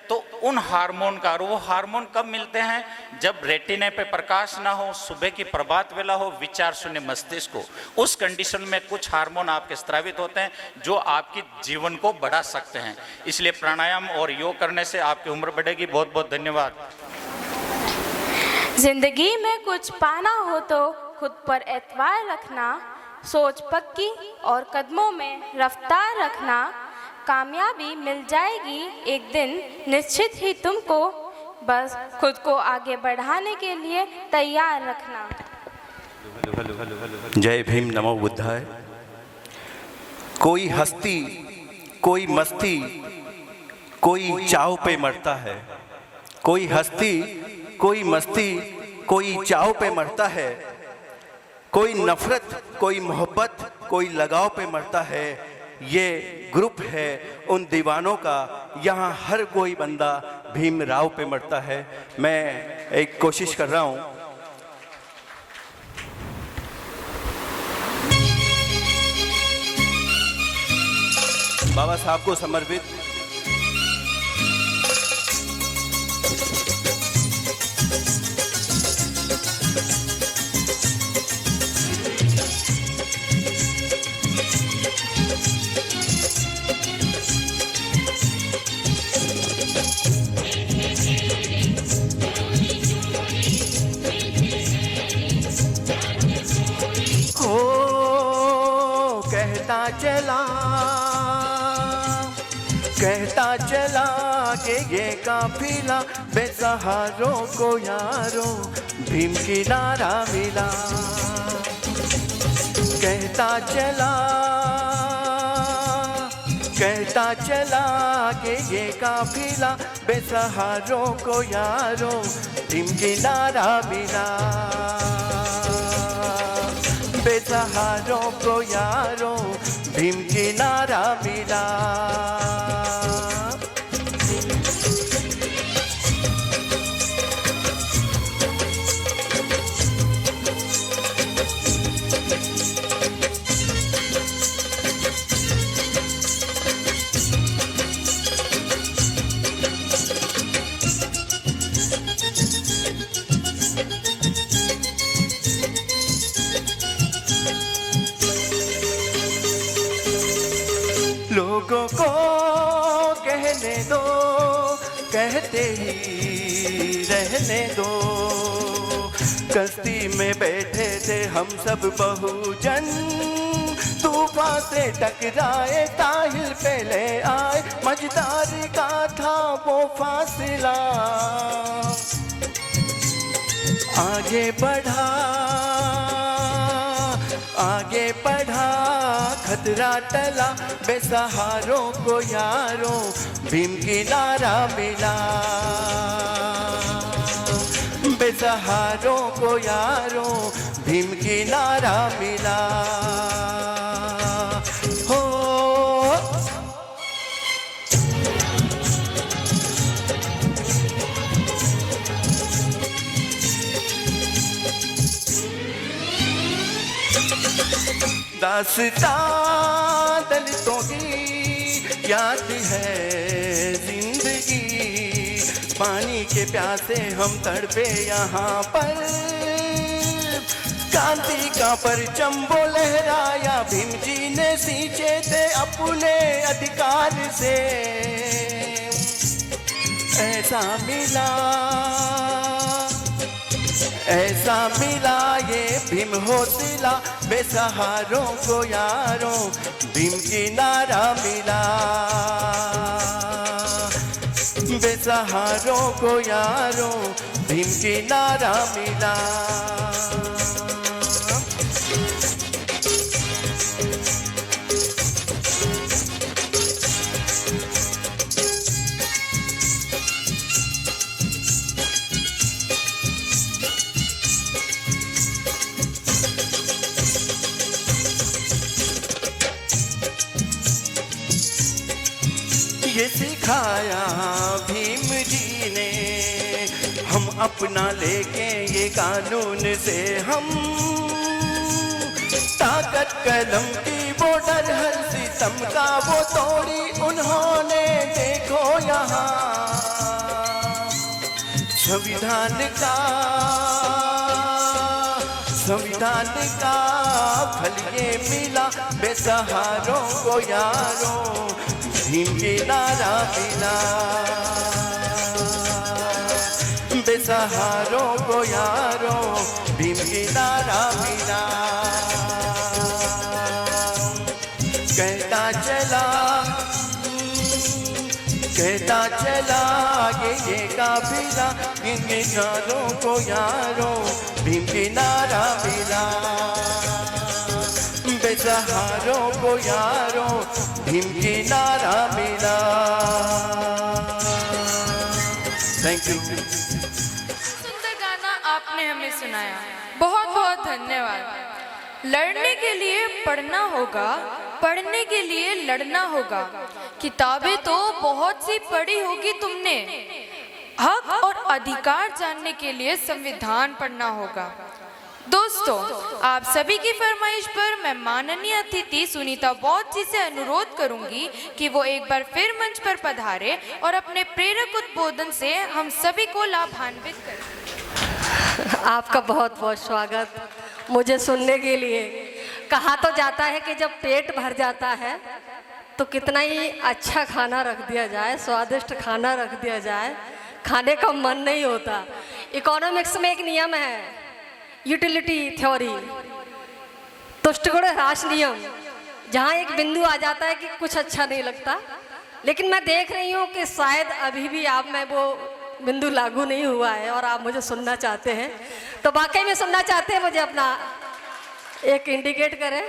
तो उन हार्मोन का, और वो हार्मोन कब मिलते हैं? जब रेटिने पे प्रकाश ना हो, सुबह की प्रभात वेला हो, विचार शून्य मस्तिष्क को, उस कंडीशन में कुछ हार्मोन आपके स्रावित होते हैं जो आपकी जीवन को बढ़ा सकते हैं। इसलिए प्राणायाम और योग करने से आपकी उम्र बढ़ेगी। बहुत बहुत धन्यवाद। जिंदगी में कुछ पाना हो तो खुद पर एतबार रखना, सोच पक्की और कदमों में रफ्तार रखना, कामयाबी मिल जाएगी एक दिन निश्चित ही तुमको, बस खुद को आगे बढ़ाने के लिए तैयार रखना। जय भीम, नमो बुद्धाय। कोई हस्ती, कोई मस्ती, कोई चाव पे मरता है। कोई हस्ती, कोई मस्ती, कोई चाव पे मरता है। कोई नफरत, कोई मोहब्बत, कोई लगाव पे मरता है। ये ग्रुप है उन दीवानों का, यहाँ हर कोई बंदा भीमराव पे मरता है। मैं एक कोशिश कर रहा हूँ। बाबा साहब को समर्पित कहता चला कि ये काफिला बेसहारों को यारों भीम की नारा मिला। कहता चला कि ये काफिला बेसहारों को यारों भीम की नारा मिला। बेसहारों को यारों भीम की नारा मिला। दूसरों को कहने दो, कहते ही रहने दो। कश्ती में बैठे थे हम सब बहुजन, तूफान से टकराए ताहिल पहले आए, मझदार का था वो फासला। आगे बढ़ा, आगे बढ़ा, खतरा टला, बेसहारों को यारों भीम किनारा मिला। बेसहारों को यारों भीम किनारा मिला। हो दास्तां दलितों की याद है जिंदगी, पानी के प्यासे हम तड़पे यहाँ पर, क्रांति का परचम वो लहराया, भीम जी ने सींचे थे अपने अधिकार से। ऐसा मिला, ऐसा मिला ये भीम हौसला, बेसहारों को यारों भीम किनारा मिला। बेसहारों को यारों भीम किनारा मिला। ये सिखाया भीम जी ने, हम अपना लेके ये कानून से हम, ताकत कलम की वो डर हर सितम का वो तोड़ी उन्होंने, देखो यहाँ संविधान का, संविधान का फल ये मिला, बेसहारों को यारों भीम किनारा मिला। बेसहारों को यारों भीम किनारा मिला। कहता चला, कहता चला आगे ये काफिला, इन किनारों को यारों भीम किनारा मिला। बेसहारों को यारों भीम किनारा मिला। Thank you. सुंदर गाना आपने हमें सुनाया, बहुत बहुत धन्यवाद। लड़ने के लिए पढ़ना होगा, पढ़ने के लिए लड़ना होगा। किताबें तो बहुत सी पढ़ी होगी तुमने, हक और अधिकार जानने के लिए संविधान पढ़ना होगा। दोस्तों, आप सभी की फरमाइश पर मैं माननीय अतिथि सुनीता बौद्ध जी से अनुरोध करूंगी कि वो एक बार फिर मंच पर पधारे और अपने प्रेरक उद्बोधन से हम सभी को लाभान्वित करें। आपका बहुत बहुत स्वागत मुझे सुनने के लिए। कहा तो जाता है कि जब पेट भर जाता है तो कितना ही अच्छा खाना रख दिया जाए, स्वादिष्ट खाना रख दिया जाए, खाने का मन नहीं होता। इकोनॉमिक्स में एक नियम है, यूटिलिटी थ्योरी, तुष्टिगुण ह्रास नियम, जहाँ एक बिंदु आ जाता है कि कुछ अच्छा नहीं लगता। लेकिन मैं देख रही हूँ कि शायद अभी भी आप में वो बिंदु लागू नहीं हुआ है और आप मुझे सुनना चाहते हैं। तो वाकई में सुनना चाहते हैं, मुझे अपना एक इंडिकेट करें।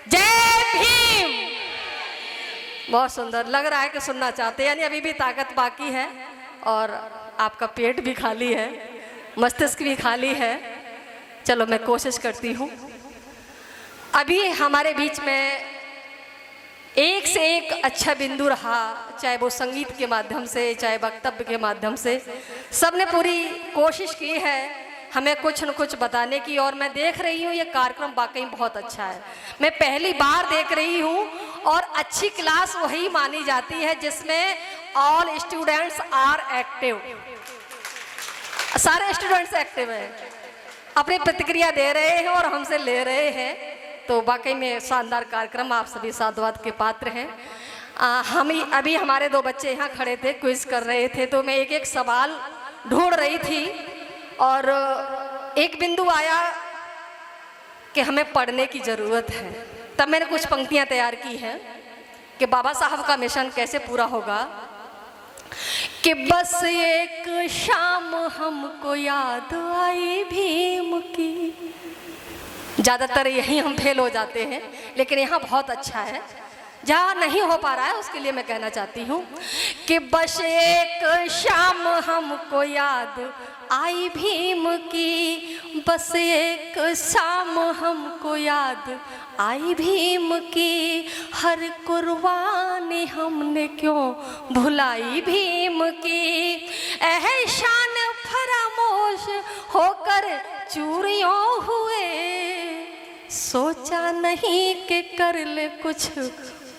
जय भीम। बहुत सुंदर लग रहा है कि सुनना चाहते हैं, यानी अभी भी ताकत बाकी है और आपका पेट भी खाली है, मस्तिष्क भी खाली है। चलो मैं कोशिश करती हूँ। अभी हमारे बीच में एक से एक अच्छा बिंदु रहा, चाहे वो संगीत के माध्यम से, चाहे वक्तव्य के माध्यम से, सबने पूरी कोशिश की है हमें कुछ न कुछ बताने की। और मैं देख रही हूँ ये कार्यक्रम वाकई बहुत अच्छा है। मैं पहली बार देख रही हूँ और अच्छी क्लास वही मानी जाती है जिसमें ऑल स्टूडेंट्स आर एक्टिव। सारे स्टूडेंट्स एक्टिव हैं, अपनी प्रतिक्रिया दे रहे हैं और हमसे ले रहे हैं। तो वाकई में शानदार कार्यक्रम, आप सभी साधुवाद के पात्र हैं। अभी हमारे दो बच्चे यहाँ खड़े थे, क्विज कर रहे थे, तो मैं एक एक सवाल ढूंढ रही थी और एक बिंदु आया कि हमें पढ़ने की ज़रूरत है। तब मैंने कुछ पंक्तियाँ तैयार की हैं कि बाबा साहब का मिशन कैसे पूरा होगा। कि बस एक शाम हमको याद आई भीम की। ज़्यादातर यही हम फेल हो जाते हैं, लेकिन यहाँ बहुत अच्छा है। जहाँ नहीं हो पा रहा है उसके लिए मैं कहना चाहती हूँ कि बस एक शाम हमको याद आई भीम की, बस एक शाम हमको याद आई भीम की, हर कुर्बानी हमने क्यों भुलाई भीम की। एहसान फरामोश होकर चूरियों हुए, सोचा नहीं कि कर ले कुछ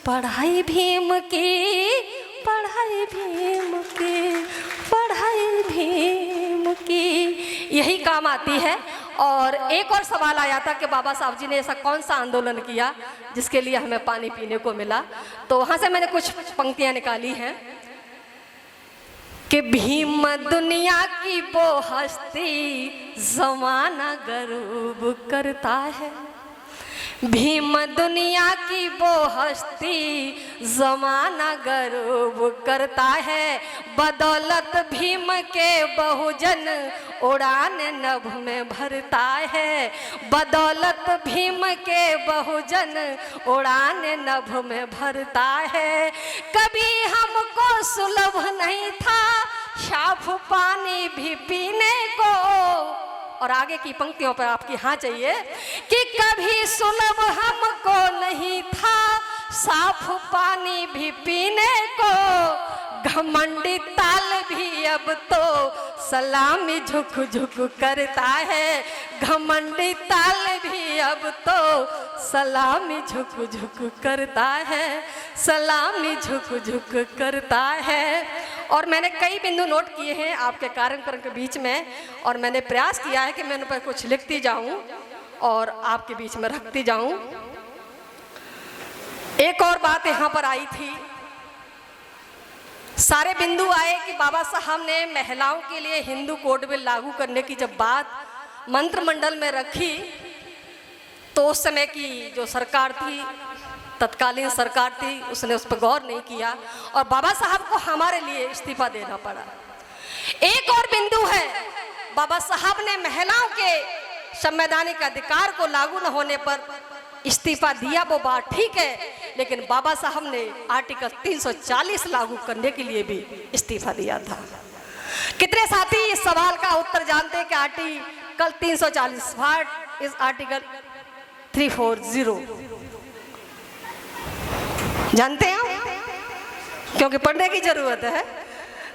पढ़ाई भीम की, पढ़ाई भीम की, पढ़ाई भीम की, यही काम आती है। और एक और सवाल आया था कि बाबा साहब जी ने ऐसा कौन सा आंदोलन किया जिसके लिए हमें पानी पीने को मिला। तो वहाँ से मैंने कुछ पंक्तियाँ निकाली हैं कि भीम दुनिया की वो हस्ती ज़माना गर्व करता है, भीम दुनिया की वो हस्ती ज़माना गर्व करता है, बदौलत भीम के बहुजन उड़ान नभ में भरता है, बदौलत भीम के बहुजन उड़ान नभ में भरता है। कभी हमको सुलभ नहीं था साफ पानी भी पीने को, और आगे की पंक्तियों पर आपकी हाँ चाहिए कि कभी सुलभ हमको नहीं था साफ पानी भी पीने को, घमंडी ताल भी अब तो सलामी झुक झुक करता है, घमंडी ताल भी अब तो सलामी झुक झुक करता है, सलामी झुक झुक करता है। और मैंने कई बिंदु नोट किए हैं आपके कार्यक्रम के बीच में, और मैंने प्रयास किया है कि मैं उन पर कुछ लिखती जाऊं और आपके बीच में रखती जाऊं। एक और बात यहाँ पर आई थी, सारे बिंदु आए कि बाबा साहब ने महिलाओं के लिए हिंदू कोड बिल लागू करने की जब बात मंत्रिमंडल में रखी, तो उस समय की जो सरकार थी, तत्कालीन सरकार थी, उसने उस पर गौर नहीं किया और बाबा साहब को हमारे लिए इस्तीफा देना पड़ा। एक और बिंदु है, बाबा साहब ने महिलाओं के संवैधानिक अधिकार को लागू न होने पर इस्तीफा दिया, वो बात ठीक है, लेकिन बाबा साहब ने आर्टिकल 340 लागू करने के लिए भी इस्तीफा दिया था। कितने साथी इस सवाल का उत्तर जानते हैं कि आर्टिकल 340 व्हाट इज आर्टिकल 340 जानते हैं? क्योंकि पढ़ने की जरूरत है।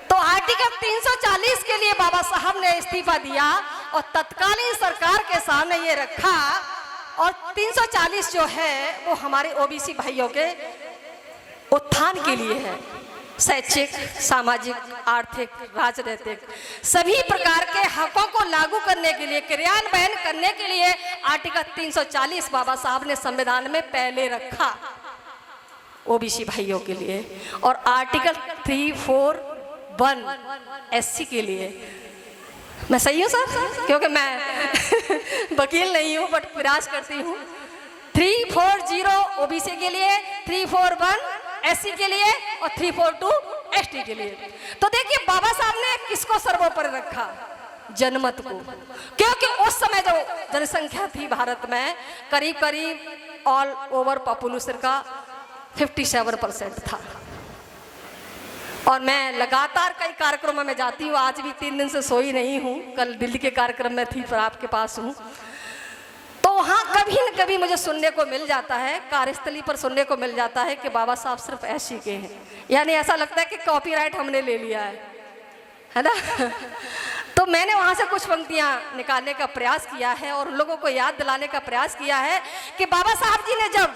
तो आर्टिकल 340 के लिए बाबा साहब ने इस्तीफा दिया और तत्कालीन सरकार के सामने ये रखा, और 340 जो है वो हमारे ओबीसी भाइयों के उत्थान के लिए है। शैक्षिक, सामाजिक, आर्थिक, राजनीतिक सभी प्रकार के हकों को लागू करने के लिए, क्रियान्वयन करने के लिए आर्टिकल 340 बाबा साहब ने संविधान में पहले रखा ओबीसी भाइयों के लिए, और आर्टिकल 341 एससी के लिए। मैं सही हूँ सर? क्योंकि मैं वकील नहीं हूँ बट प्रयास करती हूँ। 340 ओबीसी के लिए, 341 एससी के लिए और 342 एसटी के लिए। तो देखिए बाबा साहब ने किसको सर्वोपरि रखा? जनमत को, क्योंकि उस समय जो जनसंख्या थी भारत में करीब करीब ऑल ओवर पॉपुलेशन का 57% था। और मैं लगातार कई कार्यक्रमों में जाती हूँ, आज भी 3 दिन से सोई नहीं हूँ, कल दिल्ली के कार्यक्रम में थी पर आपके पास हूँ। तो वहाँ कभी न कभी मुझे सुनने को मिल जाता है, कार्यस्थली पर सुनने को मिल जाता है कि बाबा साहब सिर्फ एससी के हैं, यानी ऐसा लगता है कि कॉपीराइट हमने ले लिया है ना। तो मैंने वहाँ से कुछ पंक्तियाँ निकालने का प्रयास किया है और लोगों को याद दिलाने का प्रयास किया है कि बाबा साहब जी ने जब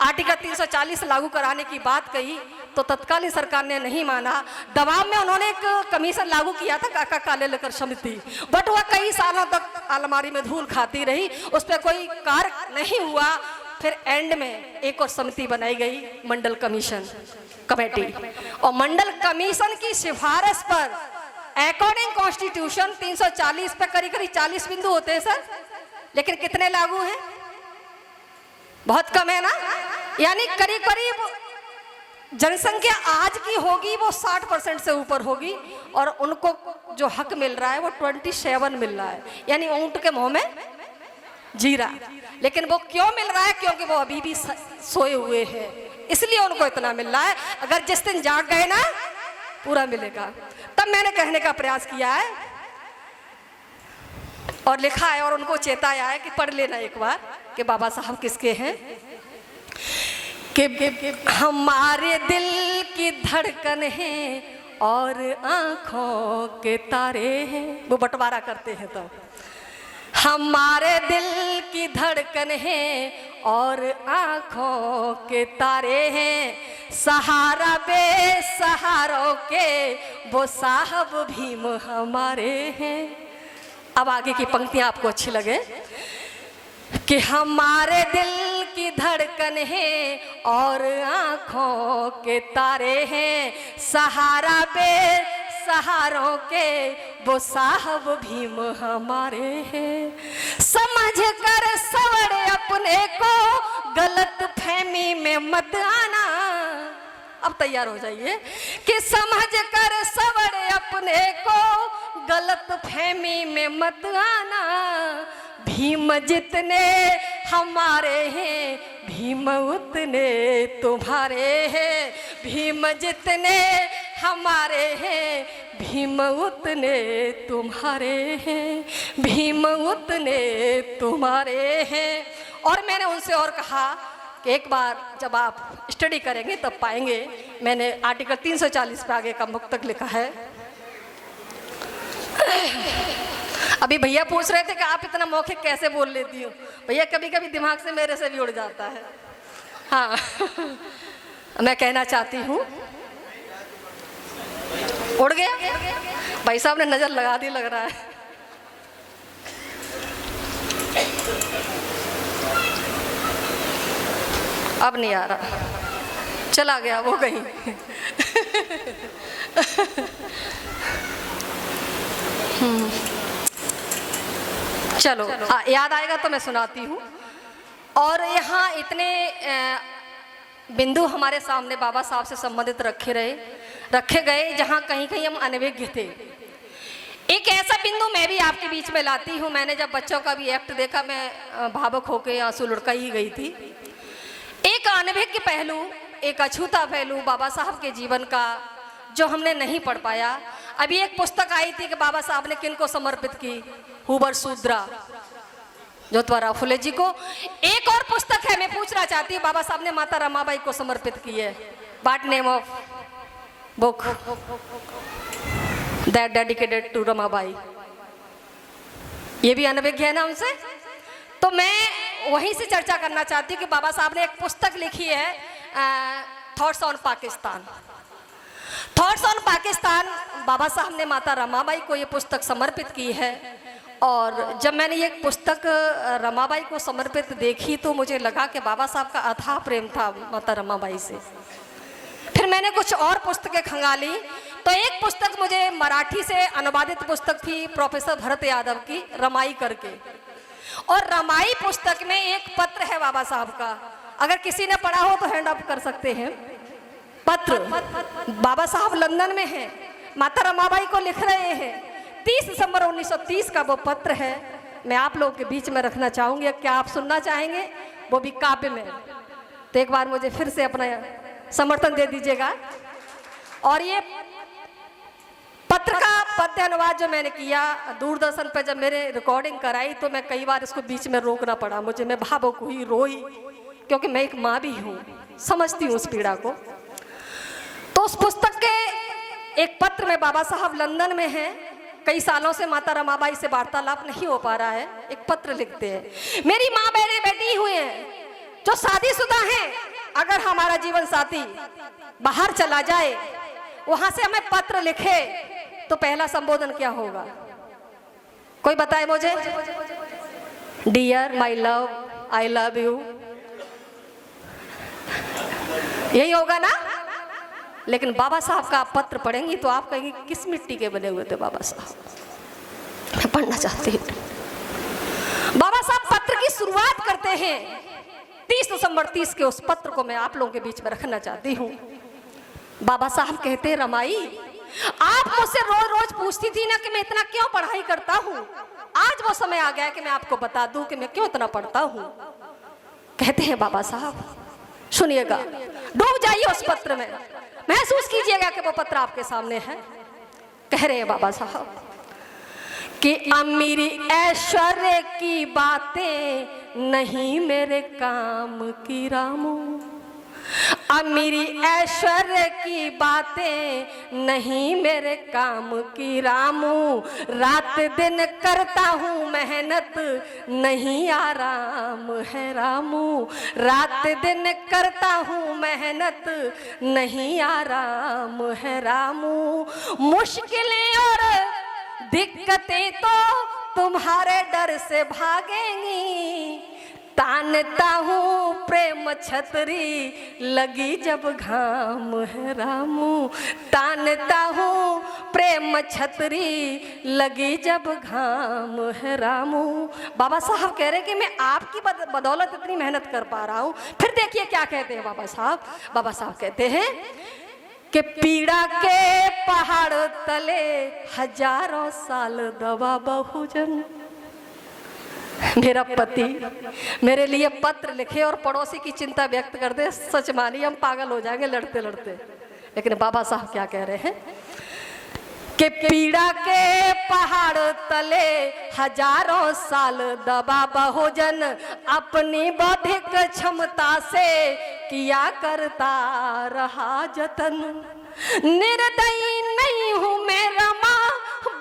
आर्टिकल 340 लागू कराने की बात कही तो तत्कालीन सरकार ने नहीं माना। दबाव में उन्होंने एक कमीशन लागू किया था, काका काले लेकर समिति, बट वह कई सालों तक अलमारी में धूल खाती रही, उस पर कोई कार्य नहीं हुआ। फिर एंड में एक और समिति बनाई गई, मंडल कमीशन कमेटी, और मंडल कमीशन की सिफारिश पर अकॉर्डिंग कॉन्स्टिट्यूशन 340 पे करीब करीब 40 बिंदु होते हैं सर, लेकिन कितने लागू हैं? बहुत कम है ना। यानी करीब करीब जनसंख्या आज की होगी वो 60% से ऊपर होगी, और उनको जो हक मिल रहा है वो 27 मिल रहा है, यानी ऊंट के मुंह में जीरा। लेकिन वो क्यों मिल रहा है? क्योंकि वो अभी भी सोए हुए हैं, इसलिए उनको इतना मिल रहा है। अगर जिस दिन जाग गए ना पूरा मिलेगा। तब मैंने कहने का प्रयास किया है और लिखा है और उनको चेताया है कि पढ़ लेना एक बार कि बाबा साहब किसके हैं। कि हमारे दिल की धड़कन है और आँखों के तारे हैं, वो बंटवारा करते हैं। तो हमारे दिल की धड़कन है और आँखों के तारे हैं, सहारा बेसहारों के वो साहब भीम हमारे हैं। अब आगे की पंक्तियाँ आपको अच्छी लगे कि हमारे दिल की धड़कन है और आँखों के तारे हैं, सहारा बेसहारों के वो साहब भीम हमारे हैं। समझ कर सवरे अपने को गलत फहमी में मत आना। अब तैयार हो जाइए कि समझ कर सवरे अपने को गलत फहमी में मत आना। भीम जितने हमारे हैं भीम उतने तुम्हारे हैं, भीम जितने हमारे हैं भीम उतने तुम्हारे हैं, भीम उतने तुम्हारे हैं। और मैंने उनसे और कहा कि एक बार जब आप स्टडी करेंगे तब पाएंगे। मैंने आर्टिकल 340 पे आगे का मुक्तक लिखा है। अभी भैया पूछ रहे थे कि आप इतना मौखिक कैसे बोल लेती हो। भैया कभी कभी दिमाग से मेरे से भी उड़ जाता है। हाँ मैं कहना चाहती हूँ, उड़ गया भाई साहब ने नजर लगा दी लग रहा है। अब नहीं आ रहा, चला गया वो कहीं। चलो याद आएगा तो मैं सुनाती हूँ। और यहाँ इतने बिंदु हमारे सामने बाबा साहब से संबंधित रखे गए जहाँ कहीं कहीं हम अनभिज्ञ थे। एक ऐसा बिंदु मैं भी आपके बीच में लाती हूँ। मैंने जब बच्चों का भी एक्ट देखा मैं भावुक होकर आंसू लुढ़का ही गई थी। एक अनभिज्ञ पहलू, एक अछूता पहलू बाबा साहब के जीवन का जो हमने नहीं पढ़ पाया। अभी एक पुस्तक आई थी कि बाबा साहब ने किनको समर्पित की, हुबर सूद्रा ज्योतिबा फुले जी को। एक और पुस्तक है, मैं पूछना चाहती हूँ, बाबा साहब ने माता रमाबाई को समर्पित की है। What name of book that dedicated to Ramabai. ये भी अनभिज्ञ है ना उनसे। तो मैं वहीं से चर्चा करना चाहती हूँ कि बाबा साहब ने एक पुस्तक लिखी है thoughts on Pakistan. Thoughts on Pakistan Baba Saheb ने माता रमाबाई को ये पुस्तक समर्पित की है। और जब मैंने ये पुस्तक रमाबाई को समर्पित देखी तो मुझे लगा कि बाबा साहब का अथाह प्रेम था माता रमाबाई से। फिर मैंने कुछ और पुस्तकें खंगाली तो एक पुस्तक मुझे मराठी से अनुवादित पुस्तक थी प्रोफेसर भरत यादव की, रमाई करके। और रमाई पुस्तक में एक पत्र है बाबा साहब का, अगर किसी ने पढ़ा हो तो हैंड अप कर सकते हैं। पत्र बाबा साहब लंदन में हैं, माता रमाबाई को लिख रहे हैं। 30 दिसंबर 1930 का वो पत्र है। मैं आप लोगों के बीच में रखना चाहूँगी, क्या आप सुनना चाहेंगे? वो भी काव्य में। तो एक बार मुझे फिर से अपना समर्थन दे दीजिएगा। और ये पत्र का पद्य अनुवाद जो मैंने किया दूरदर्शन पर जब मेरे रिकॉर्डिंग कराई तो मैं कई बार इसको बीच में रोकना पड़ा मुझे। मैं भावुक हुई, रोई, क्योंकि मैं एक माँ भी हूँ, समझती हूँ उस पीड़ा को। तो उस पुस्तक के एक पत्र में बाबा साहब लंदन में हैं, कई सालों से माता रमाबाई से वार्तालाप नहीं हो पा रहा है। एक पत्र लिखते हैं, मेरी माँ बहनें बैठी हुई हैं जो शादीशुदा हैं, अगर हमारा जीवन साथी बाहर चला जाए, वहां से हमें पत्र लिखे तो पहला संबोधन क्या होगा? कोई बताए मुझे? Dear my love, I love you, यही होगा ना। लेकिन बाबा साहब का आप पत्र पढ़ेंगी तो आप कहेंगे किस मिट्टी के बने हुए थे बाबा साहब। मैं पढ़ना चाहती हूँ। बाबा साहब पत्र की शुरुआत करते हैं 30 दिसंबर 30 के। उस पत्र को मैं आप लोगों के बीच में रखना चाहती हूँ। बाबा साहब कहते हैं, रमाई आप मुझसे रोज रोज पूछती थी ना कि मैं इतना क्यों पढ़ाई करता हूँ। आज वो समय आ गया है कि मैं आपको बता दूं कि मैं क्यों इतना पढ़ता हूँ। कहते हैं बाबा साहब, सुनिएगा, डूब जाइए उस पत्र में, महसूस कीजिएगा कि वो पत्र आपके सामने है। कह रहे हैं बाबा साहब कि अमीरी ऐश्वर्य की बातें नहीं मेरे काम की रामू, अमीरी ऐश्वर्य की बातें नहीं मेरे काम की रामू, रात दिन करता हूँ मेहनत नहीं आराम है रामू, रात दिन करता हूँ मेहनत नहीं आराम है रामू, मुश्किलें और दिक्कतें तो तुम्हारे डर से भागेंगी, तानता हूँ प्रेम छतरी लगी जब घाम है रामू, तानता हूँ प्रेम छतरी लगी जब घाम है रामू। बाबा साहब कह रहे हैं कि मैं आपकी बदौलत इतनी मेहनत कर पा रहा हूँ। फिर देखिए क्या कहते हैं बाबा साहब। बाबा साहब कहते हैं कि पीड़ा के पहाड़ तले हजारों साल दबा बहुजन, मेरा पति मेरे लिए पत्र लिखे और पड़ोसी की चिंता व्यक्त कर दे, सच मानिए हम पागल हो जाएंगे लड़ते लड़ते। लेकिन बाबा साहब क्या कह रहे हैं कि पीड़ा के पहाड़ तले हजारों साल दबा बहुजन, अपनी बौद्धिक क्षमता से किया करता रहा जतन, निर्दयी नहीं हूँ मैं रमा,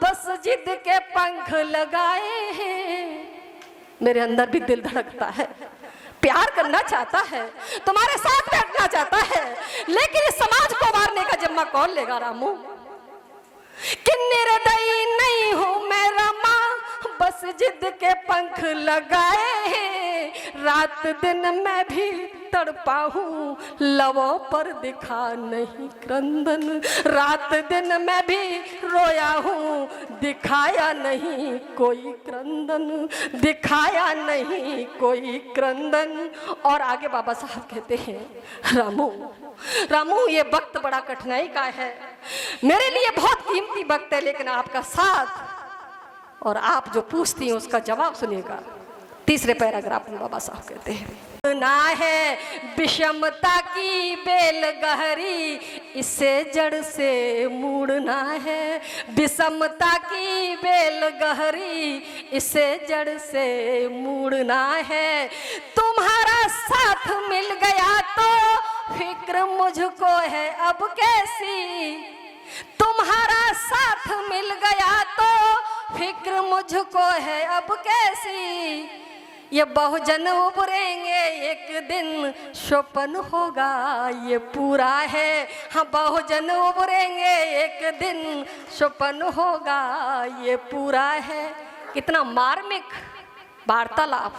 बस जिद के पंख लगाए हैं, मेरे अंदर भी दिल धड़कता है, प्यार करना चाहता है, तुम्हारे साथ बैठना चाहता है, लेकिन इस समाज को मारने का जिम्मा कौन लेगा रामू। कि निर्दयी नहीं हूँ मैं रमा, बस जिद के पंख लगाए हैं, रात दिन मैं भी तड़पा हूँ लबों पर दिखा नहीं क्रंदन, रात दिन मैं भी रोया हूँ दिखाया नहीं कोई क्रंदन, दिखाया नहीं कोई क्रंदन। और आगे बाबा साहब कहते हैं, रामू रामू ये वक्त बड़ा कठिनाई का है, मेरे लिए बहुत कीमती वक्त है, लेकिन आपका साथ और आप जो पूछती हैं उसका जवाब सुनिएगा। तीसरे पैराग्राफ में बाबा साहब कहते हैं, ना है विषमता की बेल गहरी, इसे जड़ से मूड़ना है, विषमता की बेल गहरी, इसे जड़ से मूड़ना है, तुम्हारा साथ मिल गया तो फिक्र मुझको है अब कैसी, तुम्हारा साथ मिल गया तो फिक्र मुझको है अब कैसी, ये बहुजन उभरेंगे एक दिन स्वप्न होगा ये पूरा है, हाँ बहुजन उभरेंगे एक दिन स्वप्न होगा ये पूरा है। कितना मार्मिक वार्तालाप,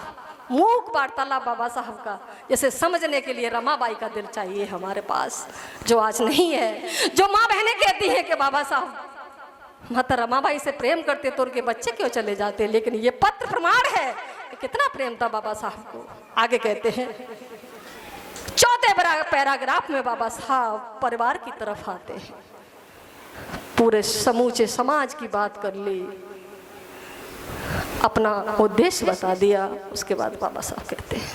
मूक वार्तालाप बाबा साहब का, जैसे समझने के लिए रमाबाई का दिल चाहिए हमारे पास, जो आज नहीं है। जो माँ बहनें कहती हैं कि बाबा साहब माता रमाबाई से प्रेम करते तो उनके बच्चे क्यों चले जाते, लेकिन ये पत्र प्रमाण है कि कितना प्रेम था बाबा साहब को। आगे कहते हैं, चौथे पैराग्राफ में बाबा साहब परिवार की तरफ आते हैं, पूरे समूचे समाज की बात कर ली, अपना उद्देश्य बता दिया। उसके बाद बाबा साहब कहते हैं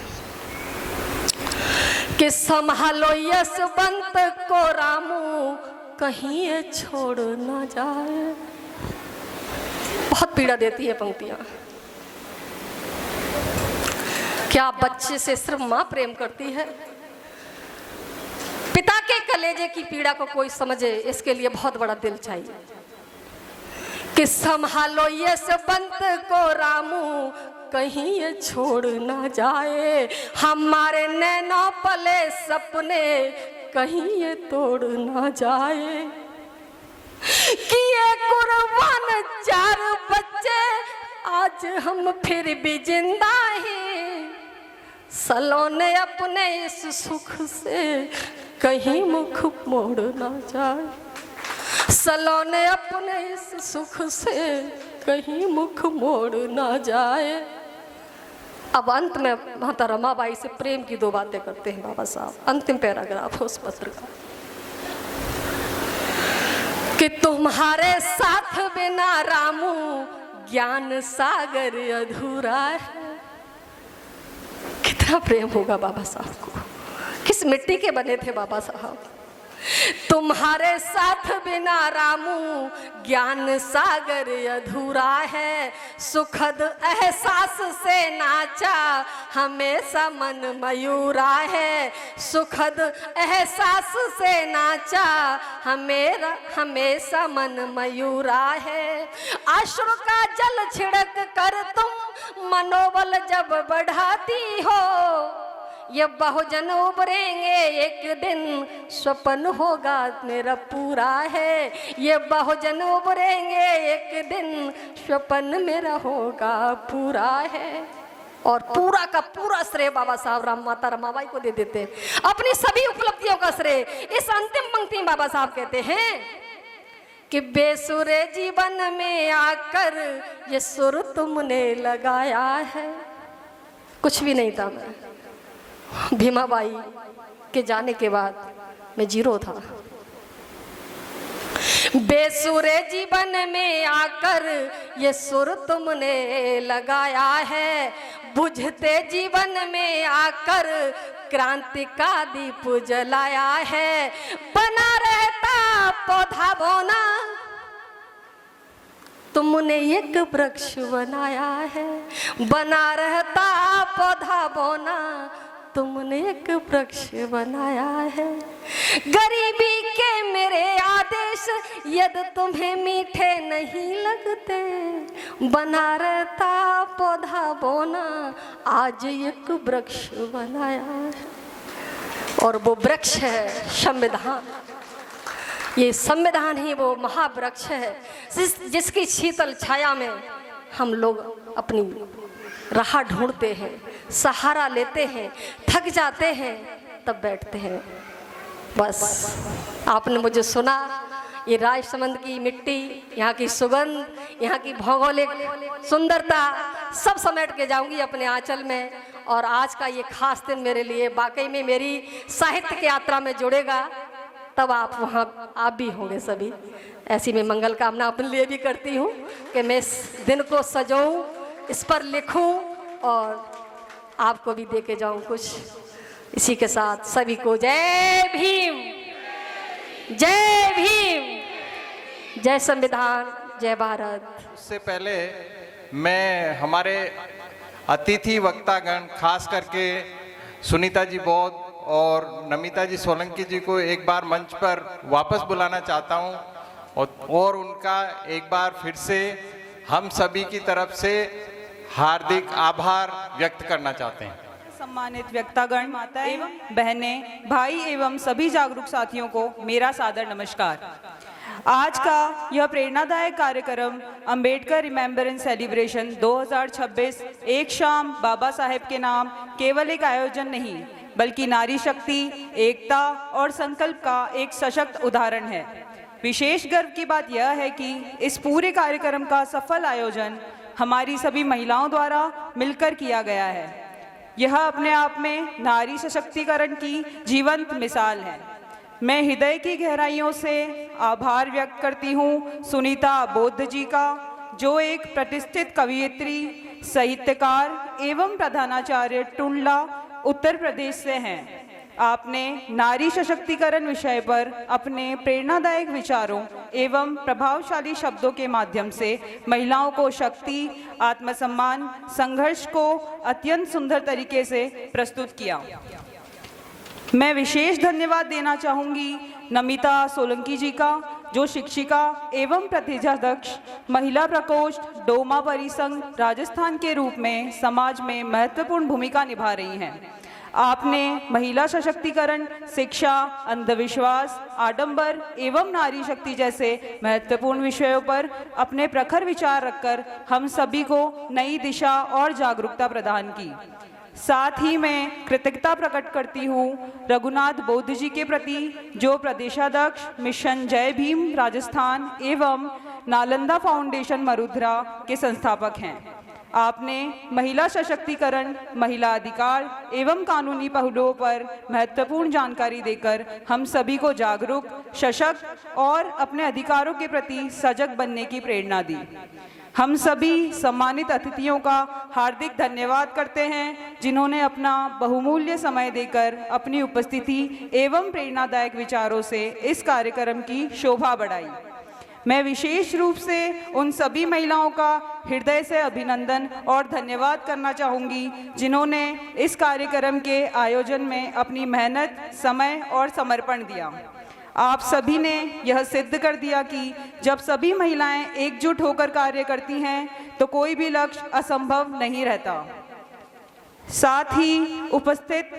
कि संभालो यशवंत को रामू, कहीं ये छोड़ ना जाए। बहुत पीड़ा देती है पंक्तियां। क्या बच्चे से सिर्फ माँ प्रेम करती है? पिता के कलेजे की पीड़ा को कोई समझे, इसके लिए बहुत बड़ा दिल चाहिए। कि संभालो यशवंत को रामू, कहीं ये छोड़ ना जाए, हमारे नैनों पले सपने कहीं ये तोड़ ना जाए। कि ये कुर्बान 4 बच्चे आज हम फिर भी जिंदा हैं, सलोने अपने इस सुख से कहीं मुख मोड़ ना जाए, सलोने अपने इस सुख से कहीं मुख मोड़ ना जाए। अब अंत में माता रमाबाई से प्रेम की दो बातें करते हैं बाबा साहब, अंतिम पैराग्राफ उस पत्र का, कि तुम्हारे साथ बिना रामू ज्ञान सागर अधूरा है। कितना प्रेम होगा बाबा साहब को, किस मिट्टी के बने थे बाबा साहब। तुम्हारे साथ बिना रामू ज्ञान सागर अधूरा है, सुखद एहसास से नाचा हमेशा मन मयूरा है, सुखद एहसास से नाचा हमेशा मन मयूरा है। अश्रु का जल छिड़क कर तुम मनोबल जब बढ़ाती हो, ये बहुजन उभरेंगे एक दिन स्वप्न होगा मेरा पूरा है, ये बहुजन उभरेंगे एक दिन स्वप्न मेरा होगा पूरा है। और पूरा का पूरा श्रेय बाबा साहब माता रमाबाई को दे देते हैं, अपनी सभी उपलब्धियों का श्रेय। इस अंतिम पंक्ति में बाबा साहब कहते हैं कि बेसुरे जीवन में आकर ये सुर तुमने लगाया है। कुछ भी नहीं था मैं, भीमाबाई के जाने के बाद मैं जीरो था। बेसुरे जीवन में आकर ये सुर तुमने लगाया है, बुझते जीवन में आकर क्रांति का दीप जलाया है। बना रहता पौधा बोना तुमने एक वृक्ष बनाया है, बना रहता पौधा बोना तुमने एक वृक्ष बनाया है। गरीबी के मेरे आदेश यदि तुम्हें मीठे नहीं लगते, बना रहता पौधा बोना आज एक वृक्ष बनाया है। और वो वृक्ष है संविधान। ये संविधान ही वो महावृक्ष है जिसकी शीतल छाया में हम लोग अपनी राह ढूंढते हैं, सहारा लेते हैं, थक जाते हैं तब बैठते हैं। बस आपने मुझे सुना, ये राजसमंद की मिट्टी, यहाँ की सुगंध, यहाँ की भौगोलिक सुंदरता सब समेट के जाऊंगी अपने आंचल में। और आज का ये खास दिन मेरे लिए वाकई में मेरी साहित्य की यात्रा में जुड़ेगा, तब आप वहाँ आप भी होंगे सभी। ऐसी मैं मंगल कामना अपने लिए भी करती हूँ कि मैं इस दिन को सजाऊँ, इस पर लिखूं और आपको भी दे के जाऊं कुछ। इसी के साथ सभी को जय भीम, जय भीम, जय संविधान, जय भारत। उससे पहले मैं हमारे अतिथि वक्तागण खास करके सुनीता जी बौद्ध और नमिता जी सोलंकी जी को एक बार मंच पर वापस बुलाना चाहता हूं और उनका एक बार फिर से हम सभी की तरफ से हार्दिक आभार व्यक्त करना चाहते हैं। सम्मानित वक्तागण, माताएं एवं बहनें, भाई एवं सभी जागरूक साथियों को मेरा सादर नमस्कार। आज का यह प्रेरणादायक कार्यक्रम अंबेडकर रिमेम्बरेंस सेलिब्रेशन 2026 एक शाम बाबा साहेब के नाम केवल एक आयोजन नहीं बल्कि नारी शक्ति, एकता और संकल्प का एक सशक्त उदाहरण है। विशेष गर्व की बात यह है कि इस पूरे कार्यक्रम का सफल आयोजन हमारी सभी महिलाओं द्वारा मिलकर किया गया है। यह अपने आप में नारी सशक्तिकरण की जीवंत मिसाल है। मैं हृदय की गहराइयों से आभार व्यक्त करती हूँ सुनीता बौद्ध जी का, जो एक प्रतिष्ठित कवयित्री, साहित्यकार एवं प्रधानाचार्य टुंडला उत्तर प्रदेश से हैं। आपने नारी सशक्तिकरण विषय पर अपने प्रेरणादायक विचारों एवं प्रभावशाली शब्दों के माध्यम से महिलाओं को शक्ति, आत्मसम्मान, संघर्ष को अत्यंत सुंदर तरीके से प्रस्तुत किया। मैं विशेष धन्यवाद देना चाहूँगी नमिता सोलंकी जी का, जो शिक्षिका एवं प्रतिष्ठाध्यक्ष महिला प्रकोष्ठ डोमा परिसंघ राजस्थान के रूप में समाज में महत्वपूर्ण भूमिका निभा रही हैं। आपने महिला सशक्तिकरण, शिक्षा, अंधविश्वास, आडंबर एवं नारी शक्ति जैसे महत्वपूर्ण विषयों पर अपने प्रखर विचार रखकर हम सभी को नई दिशा और जागरूकता प्रदान की। साथ ही मैं कृतज्ञता प्रकट करती हूँ रघुनाथ बौद्ध जी के प्रति, जो प्रदेशाध्यक्ष मिशन जय भीम राजस्थान एवं नालंदा फाउंडेशन मरुधरा के संस्थापक हैं। आपने महिला सशक्तिकरण, महिला अधिकार एवं कानूनी पहलुओं पर महत्वपूर्ण जानकारी देकर हम सभी को जागरूक, सशक्त और अपने अधिकारों के प्रति सजग बनने की प्रेरणा दी। हम सभी सम्मानित अतिथियों का हार्दिक धन्यवाद करते हैं, जिन्होंने अपना बहुमूल्य समय देकर अपनी उपस्थिति एवं प्रेरणादायक विचारों से इस कार्यक्रम की शोभा बढ़ाई। मैं विशेष रूप से उन सभी महिलाओं का हृदय से अभिनंदन और धन्यवाद करना चाहूँगी, जिन्होंने इस कार्यक्रम के आयोजन में अपनी मेहनत, समय और समर्पण दिया। आप सभी ने यह सिद्ध कर दिया कि जब सभी महिलाएं एकजुट होकर कार्य करती हैं तो कोई भी लक्ष्य असंभव नहीं रहता। साथ ही उपस्थित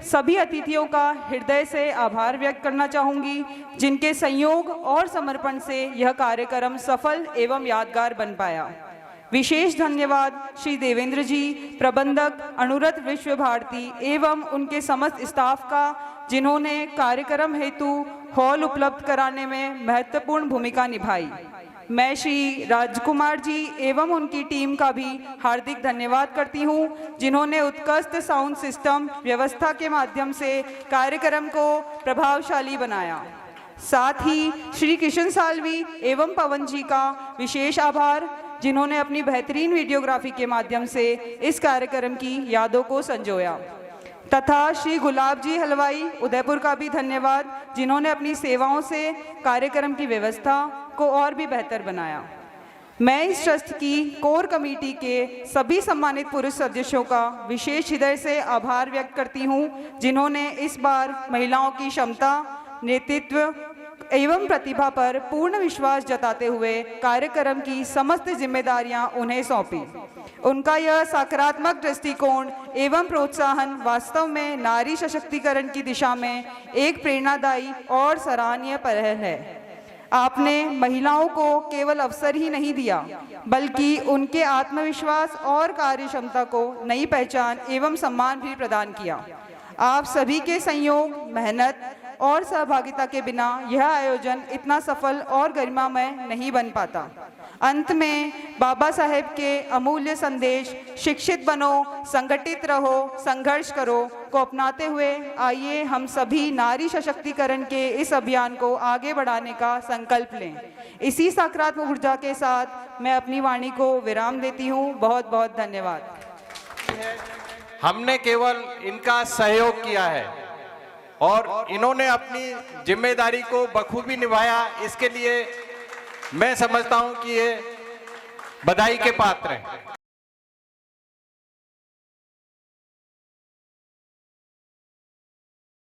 सभी अतिथियों का हृदय से आभार व्यक्त करना चाहूँगी, जिनके संयोग और समर्पण से यह कार्यक्रम सफल एवं यादगार बन पाया। विशेष धन्यवाद श्री देवेंद्र जी, प्रबंधक अनुरत विश्व भारती एवं उनके समस्त स्टाफ का, जिन्होंने कार्यक्रम हेतु हॉल उपलब्ध कराने में महत्वपूर्ण भूमिका निभाई। मैं श्री राजकुमार जी एवं उनकी टीम का भी हार्दिक धन्यवाद करती हूं, जिन्होंने उत्कृष्ट साउंड सिस्टम व्यवस्था के माध्यम से कार्यक्रम को प्रभावशाली बनाया। साथ ही श्री किशन सालवी एवं पवन जी का विशेष आभार, जिन्होंने अपनी बेहतरीन वीडियोग्राफी के माध्यम से इस कार्यक्रम की यादों को संजोया। तथा श्री गुलाब जी हलवाई उदयपुर का भी धन्यवाद, जिन्होंने अपनी सेवाओं से कार्यक्रम की व्यवस्था को और भी बेहतर बनाया। मैं इस ट्रस्ट की कोर कमेटी के सभी सम्मानित पुरुष सदस्यों का विशेष हृदय से आभार व्यक्त करती हूं, जिन्होंने इस बार महिलाओं की क्षमता, नेतृत्व एवं प्रतिभा पर पूर्ण विश्वास जताते हुए कार्यक्रम की समस्त जिम्मेदारियां उन्हें सौंपी। उनका यह सकारात्मक दृष्टिकोण एवं प्रोत्साहन वास्तव में नारी सशक्तिकरण की दिशा में एक प्रेरणादायी और सराहनीय पहल है। आपने महिलाओं को केवल अवसर ही नहीं दिया, बल्कि उनके आत्मविश्वास और कार्यक्षमता को नई पहचान एवं सम्मान भी प्रदान किया। आप सभी के सहयोग, मेहनत और सहभागिता के बिना यह आयोजन इतना सफल और गरिमामय नहीं बन पाता। अंत में बाबा साहेब के अमूल्य संदेश शिक्षित बनो, संगठित रहो, संघर्ष करो को अपनाते हुए आइए हम सभी नारी सशक्तिकरण के इस अभियान को आगे बढ़ाने का संकल्प लें। इसी सकारात्मक ऊर्जा के साथ मैं अपनी वाणी को विराम देती हूँ। बहुत बहुत धन्यवाद। हमने केवल इनका सहयोग किया है और इन्होंने अपनी जिम्मेदारी को बखूबी निभाया। इसके लिए मैं समझता हूं कि ये बधाई के पात्र हैं।